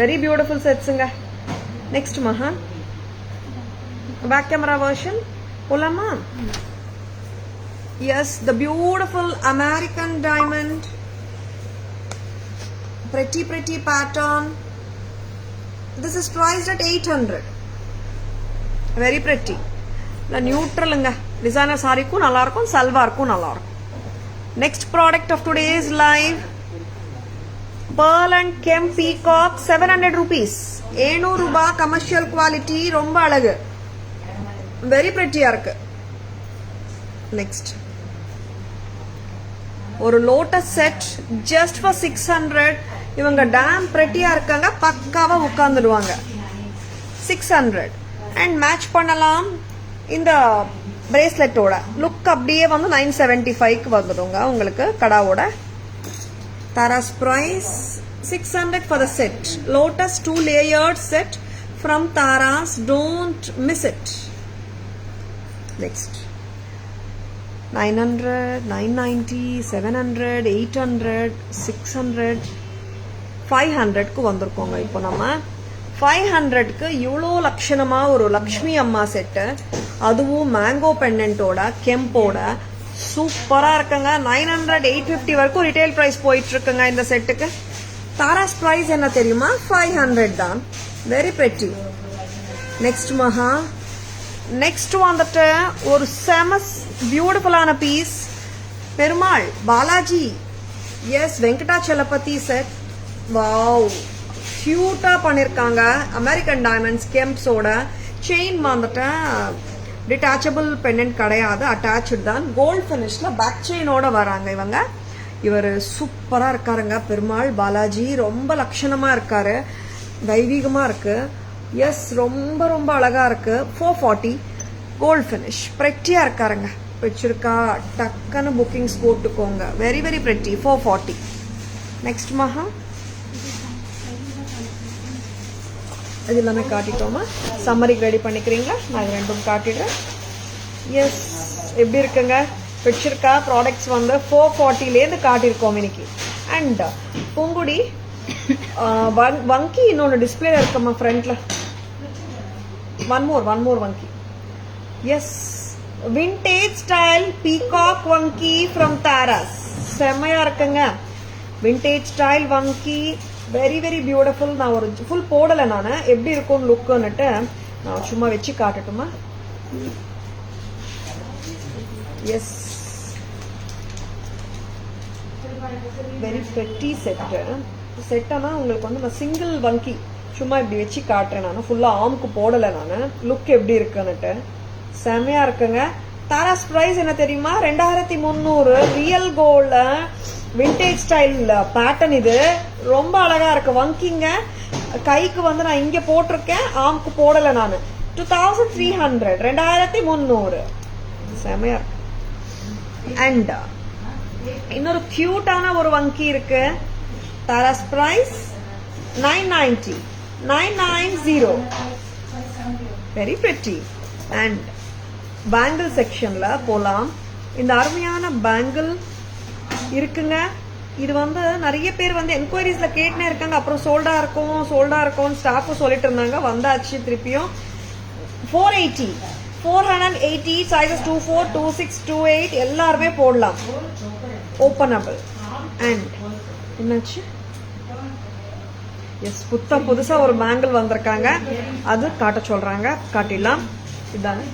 Very beautiful செட்ஸுங்க. நெக்ஸ்ட் மஹான் பேக் கேமரா வெர்ஷன் போலாமா? Yes, the beautiful American diamond, pretty pattern. This is priced at 800. Very pretty. The neutral designer saree ku nalla irukum, salwar ku nalla irukum. Next product of today's live, pearl and Kemp peacock 700 rupees. 700 ரூபாய் commercial quality, ரொம்ப அழகு. Very pretty இருக்கு. Next, ஒரு lotus set just for 600. இவங்க dam பிரெட்டியா இருக்காங்க, பக்காவா உட்கார்ந்துடுவாங்க. 600 and match பண்ணலாம் இந்த பிரேஸ்லெட்டோட. லுக் அப்படியே வந்து 975க்கு வந்துடுங்க உங்களுக்கு கடாவோட. Tara's price 600 for the set. Lotus 2 layered set from Tara's. Don't miss it. Next, 900, 990, 700, 800, 600, 500க்கு வந்திருக்கோங்க. இப்போ நம்ம 500க்கு இவ்வளோ லட்சணமா ஒரு லக்ஷ்மி அம்மா செட்டு, அதுவும் மேங்கோ பெண்டன்ட்டோட கெம்போட சூப்பரா இருக்குங்க. 900, 850 வரைக்கும் ரிட்டைல் பிரைஸ் போயிட்டு இருக்குங்க இந்த செட்டுக்கு. தாராஸ் பிரைஸ் என்ன தெரியுமா? 500 தான். Very pretty. Next Maha, next வந்துட்டு ஒரு செமஸ் பியூட்டிஃபுல்லான piece, Perumal Balaji, yes Venkatachalapathy set. Wow, கியூட்டா பண்ணிருக்காங்க. அமெரிக்கன் டைமண்ட்ஸ் கெம்ப்ஸோட செயின் வந்துட்டு டிட்டாச்சபிள் பெண்டன்ட் கிடையாது, அட்டாச்சு தான். கோல்ட் ஃபினிஷ்ல பேக் செயினோட வராங்க இவங்க. இவர் சூப்பரா இருக்காருங்க. பெருமாள் பாலாஜி ரொம்ப லட்சணமா இருக்காரு, தெய்வீகமா இருக்கு. எஸ், ரொம்ப ரொம்ப அழகா இருக்கு. 440 கோல்ட் ஃபினிஷ், பிரெட்டியா இருக்காருங்க. வச்சிருக்கா டக்குன்னு புக்கிங்ஸ் போட்டுக்கோங்க. Very very pretty. 440. நெக்ஸ்ட் மஹா, இது எல்லாமே காட்டிட்டோமா? சம்மரிக்கு ரெடி பண்ணிக்கிறீங்களா? நான் இது ரெண்டும் காட்டிடுறேன். எஸ், எப்படி இருக்குங்க? பிடிச்சிருக்கா? ப்ராடக்ட்ஸ் வந்து 440லேருந்து காட்டியிருக்கோம் இன்னைக்கு. அண்ட் பூங்குடி வங்கி இன்னொன்று டிஸ்பிளேல இருக்கம்மா ஃப்ரண்ட்ல. ஒன் மோர் வங்கி. எஸ், விண்டேஜ் ஸ்டைல் பீகாக் வங்கி ஃப்ரம் தாராஸ். செம்மையா இருக்குங்க. விண்டேஜ் ஸ்டைல் வங்கி, வெரி வெரி பியூட்டிஃபுல். நான் ஒரு ஃபுல் போடலை, நான் எப்படி இருக்கும்னு லுக்குன்னுட்டு நான் சும்மா வச்சு காட்டட்டுமா? எஸ், வெரி பெட்டி செட்டு. செட்டனா உங்களுக்கு வந்து நான் சிங்கிள் வங்கி சும்மா இப்படி வச்சு காட்டுறேன். நான் ஃபுல்லாக ஆம்க்கு போடலை, நான் லுக் எப்படி இருக்குன்னுட்டு. செம்மையா இருக்குங்க. தாராஸ் பிரைஸ் என்ன தெரியுமா? 2300. Real gold vintage style pattern. இது ரொம்ப அழகா இருக்கு. வங்கிங்க கைக்கு வந்து நான் இங்க போட்டிருக்கேன், ஆம்க்கு போடல நான். 2300, 2300. செமையா இருக்கு. அண்ட் இன்னொரு கியூட்டான ஒரு வங்கி இருக்கு. Tara's price 990, 990. Very pretty. And bangle செக்ஷன்ல போலாம். இந்த அருமையான பேங்கிள் இருக்குங்க. இது வந்து நிறைய பேர் வந்து என்கொயரிஸ்ல கேட்டுனே இருக்காங்க. அப்புறம் சோல்டா இருக்கும் ஸ்டாஃப் சொல்லிட்டு இருந்தாங்க. வந்தாச்சு திருப்பியும். 480, 480 சைஸஸ் 24, 26, 28 எல்லாருமே போடலாம். ஓப்பனபிள். அண்ட் என்னாச்சு? எஸ், புதுசா ஒரு பேங்கிள் வந்திருக்காங்க, அது காட்ட சொல்றாங்க. காட்டிடலாம். இதானே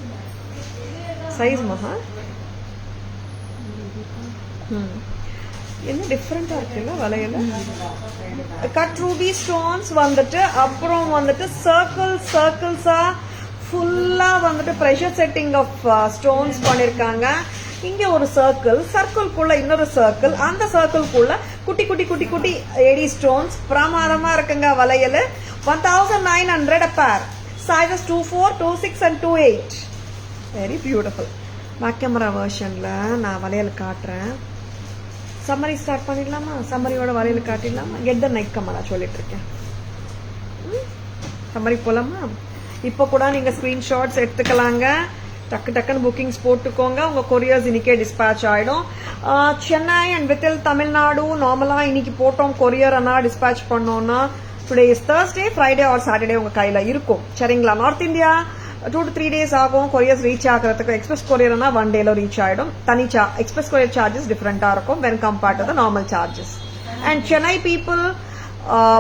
சைஸ் மகா. என்ன டிஃப்ரெண்டா இருக்குல்ல வளையல். கட் ரூபி ஸ்டோன்ஸ் வந்துட்டு அப்புறம் வந்துட்டு சர்க்கிள்ஸா ஃபுல்லா வந்துட்டு ப்ரெஷர் செட்டிங் ஆஃப் ஸ்டோன்ஸ் பண்ணிருக்காங்க. இங்க ஒரு சர்க்கிள்குள்ள இன்னொரு சர்க்கிள், அந்த சர்க்கிள்குள்ள குட்டி குட்டி குட்டி குட்டி ஏடி ஸ்டோன்ஸ். பிரமாதமா இருக்குங்க வளையல். 1900 a pair. Sizes 24, 26 and 28. Very beautiful. Back camera வெர்ஷன்ல நான் வளையல் காட்டுறேன். சம்மரி ஸ்டார்ட் பண்ணிடலாமா? சம்மரியோட வளையல் காட்டிடலாமா? கெட் த நெக் கமலா சொல்லிட்டு இருக்கேன். சம்மரி போலாமா? இப்போ கூட நீங்க ஸ்கிரீன்ஷாட்ஸ் எடுத்துக்கலாங்க. டக்குன்னு புக்கிங்ஸ் போட்டுக்கோங்க. உங்க கொரியர்ஸ் இன்னைக்கே டிஸ்பேச் ஆயிடும். சென்னை அண்ட் வித்தில் தமிழ்நாடு நார்மலா இன்னைக்கு போட்டோம் கொரியர் டிஸ்பேச் பண்ணோம்னா today is Thursday, Friday or Saturday உங்க கையில இருக்கும். சரிங்களா? நார்த் இந்தியா 2 to 3 days ஆகும் கொரியர்ஸ் ரீச் ஆகிறதுக்கு. எக்ஸ்பிரஸ் கொரியர்னா 1 dayல ரீச் ஆயிடும். தனி எக்ஸ்பிரஸ் கொரியர் சார்ஜஸ் டிஃபரெண்டா இருக்கும் when compared to the normal charges. And Chennai people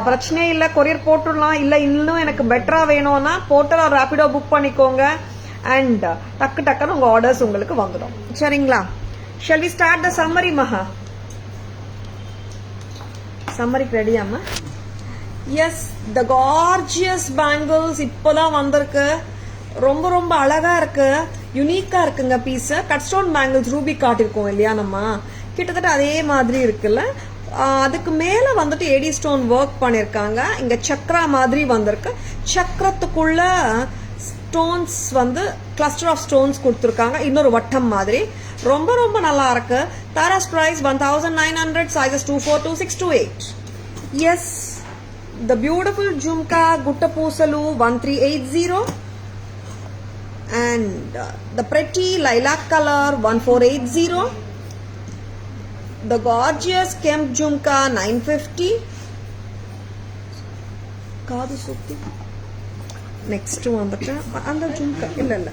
பிரச்சனை இல்லை, கொரியர் போட்டுடலாம். இல்லை இன்னும் எனக்கு பெட்டரா வேணும்னா போர்ட்டல் ஆர் ரேபிடோ புக் பண்ணிக்கோங்க. அண்ட் டக்குன்னு உங்க ஆர்டர்ஸ் உங்களுக்கு வந்துடும். சரிங்களா? Shall we start the summary Maha? சம்மரிக்கு ரெடியாமா? எஸ், த கார்ஜியஸ் பேங்கிள்ஸ் இப்போதான் வந்திருக்கு. ரொம்ப ரொம்ப அழகா இருக்கு, யுனிக்கா இருக்குங்க piece. Cut stone bangles ruby காட்டிருக்கோம் இல்லையா நம்ம, கிட்டத்தட்ட அதே மாதிரி இருக்குல்ல. அதுக்கு மேல வந்துட்டு ஏடி ஸ்டோன் ஒர்க் பண்ணிருக்காங்க. இங்க சக்ரா மாதிரி வந்திருக்கு. சக்கரத்துக்குள்ள ஸ்டோன்ஸ் வந்து கிளஸ்டர் ஆஃப் ஸ்டோன்ஸ் கொடுத்துருக்காங்க, இன்னொரு வட்டம் மாதிரி. ரொம்ப ரொம்ப நல்லா இருக்கு. Tara's price 1900, sizes 24, 26, 28. Yes, the beautiful jhumka குட்டப்பூசலு 1380. And the pretty lilac color 1480. The gorgeous Kemp Jhumka 950. Kaadu sutti. Next வந்துட்டு அந்த ஜும்கா இல்ல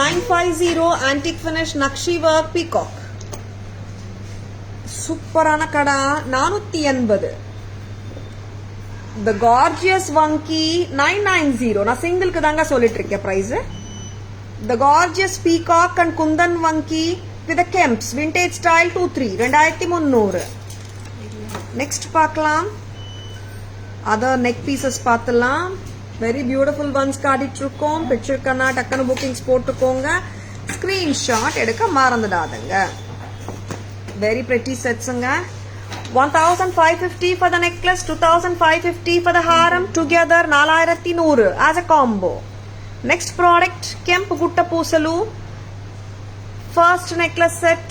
950 antique finish Nakshi work peacock. சூப்பரான கடா 480. The gorgeous Vanki 990. நான் சிங்கிள்க்கு தாங்க சொல்லிட்டு இருக்கேன் price. The gorgeous peacock and Kundan Vanki with the Kemps vintage style 23 2300. Next பார்க்கலாம். Other neck pieces பார்த்தலாம். Very beautiful ones காட்டிட்டு இருக்கோம். பிக்சர் கண்ணா டக்குனு புக்கிங்ஸ் போட்டுக்கோங்க. ஸ்கிரீன்ஷாட் எடுக்க மறந்துடாதீங்க. Very pretty setsங்க. 1550 for the necklace, 2550 for the haram, together 4100 as a combo. Next product, Kemp Gutta Poosalu. First necklace set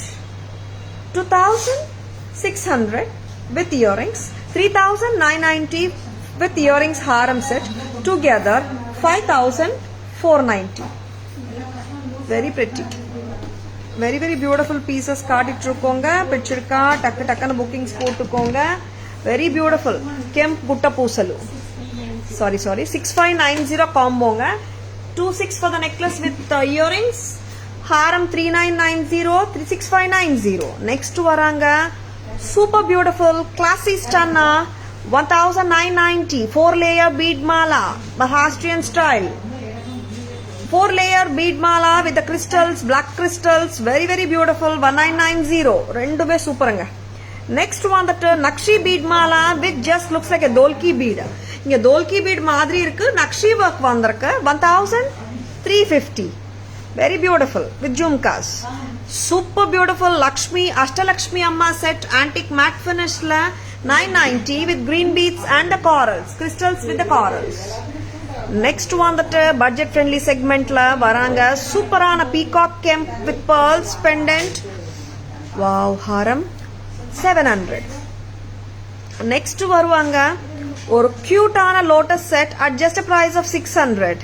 2600 with earrings, 3990 with earrings haram set, together 5490. Very pretty. Very very beautiful pieces காட்டிட்டு இருக்கோங்க. பிடிச்சிருக்கா டக்குன்னு bookings போட்டுக்கோங்க. Very beautiful கெம்ப் குட்ட pusalu. Sorry 6590 காம்போங்க. 26 for the necklace with earrings, haaram 3990, 36590. Next வராங்க super beautiful classy ஸ்டன்னா 1990 4-layer bead mala Maharashtrian style. 4-layer bead mala with the crystals, black crystals, very very beautiful. 1990. ரெண்டுமே சூப்பருங்க. நெக்ஸ்ட் வந்துட்டு nakshi bead mala with just looks like a dolki bead. இங்க dolki bead மாதிரி இருக்கு, nakshi work வந்திருக்கு. 1350. very beautiful with jhumkas. super beautiful Lakshmi Ashtalakshmi amma set antique matte finishல 990 with green beads and the corals, crystals with the corals. Next வந்துட்டு budget friendly செக்மெண்ட்ல வராங்க சூப்பரான peacock kemp with pearls pendant. Wow, haaram 700. Next வருவாங்க ஒரு கியூட்டான lotus set at just price of 600.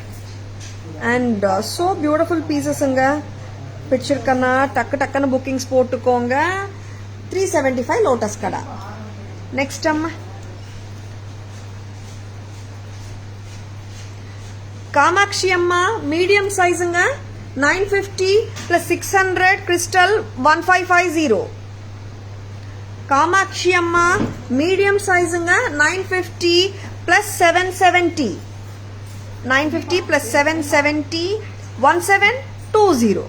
And so beautiful பீசஸ்ங்க. பிடிச்சிருக்கனா டக்குன்னு புக்கிங்ஸ் போட்டுக்கோங்க. 375 லோட்டஸ் கடா. நெக்ஸ்ட் அம்மா காமாட்சி அம்மா மீடியம் சைஸுங்க 950 plus 600 crystal 1550. காமாட்சி அம்மா medium சைஸுங்க 950 plus 770. 950 plus 770 1720.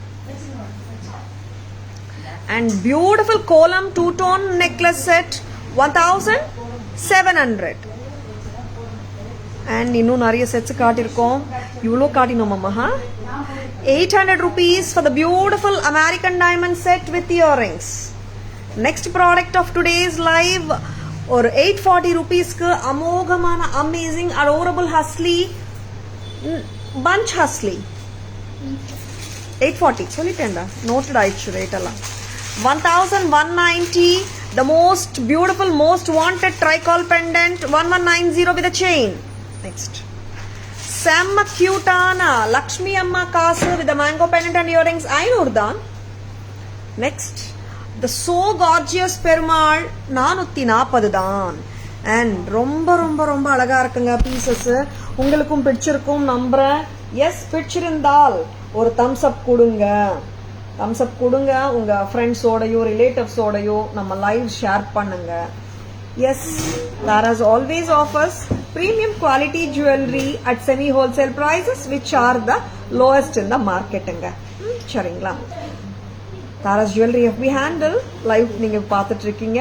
And beautiful kolam two-tone necklace set 1700. And இன்னும் நிறைய sets காட்டிருக்கோம். இவ்ளோ காட்டினோமா 800 rupees for the beautiful American diamond set with earrings. Next product of today's live ஒரு 840 rupeesக்கு அமோகமான amazing adorable husly bunch husly 840 சொல்லிட்டேன்டா noted ஆயிடுச்சு rate எல்லாம் 1190 the most beautiful most wanted tricol pendant 1190 with a chain. Next செம்ம கியூட்டான லக்ஷ்மி அம்மா காசு with a mango pendant and earrings 500 தான். Next the so gorgeous Perumal 440 தான். And ரொம்ப ரொம்ப ரொம்ப அழகா இருக்குங்க பீசஸ். உங்களுக்கும் பிடிச்சிருக்கும் நம்புறேன். எஸ் பிடிச்சிருந்தால் ஒரு thumbs up கொடுங்க. thumbs up கொடுங்க. உங்க ஃப்ரெண்ட்ஸோடயோ ரிலேட்டிவ்ஸோடயோ நம்ம லைவ் ஷேர் பண்ணுங்க. Yes Tara's always offers premium quality jewelry at semi wholesale prices which are the lowest in the marketங்க. சரிங்களா? Tara's Jewelry FB handle live நீங்க பார்த்துட்டு இருக்கீங்க.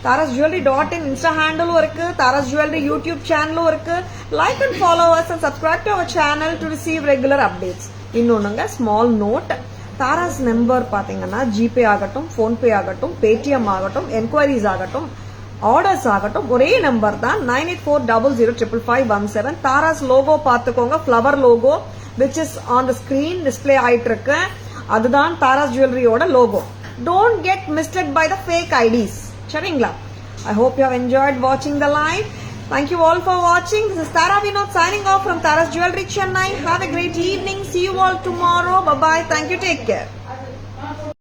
Tara's Jewelry.in Insta handle இருக்கு. Tara's Jewelry YouTube channel இருக்கு. Like and follow us and subscribe to our channel to receive regular updates. இன்னொன்னுங்க small note. Tara's number பாத்தீங்கன்னா GPay ஆகட்டும், PhonePe ஆகட்டும், Paytm ஆகட்டும், enquiries ஆகட்டும், ஆர்டர்ஸ் ஆகட்டும் ஒரே நம்பர் தான் 9840055517. Tara's logo பார்த்துக்கோங்க, flower logo which is on the screen display ஆயிட்டு இருக்கு. அதுதான் Tara's Jewelryயோட logo. Don't get misled by the fake IDs. சரிங்களா? I hope you have enjoyed watching the live. Thank you all for watching. This is Tara Vinod signing off from Tara's Jewelry Chennai. Have a great evening. See you all tomorrow. Bye bye. Thank you. Take care.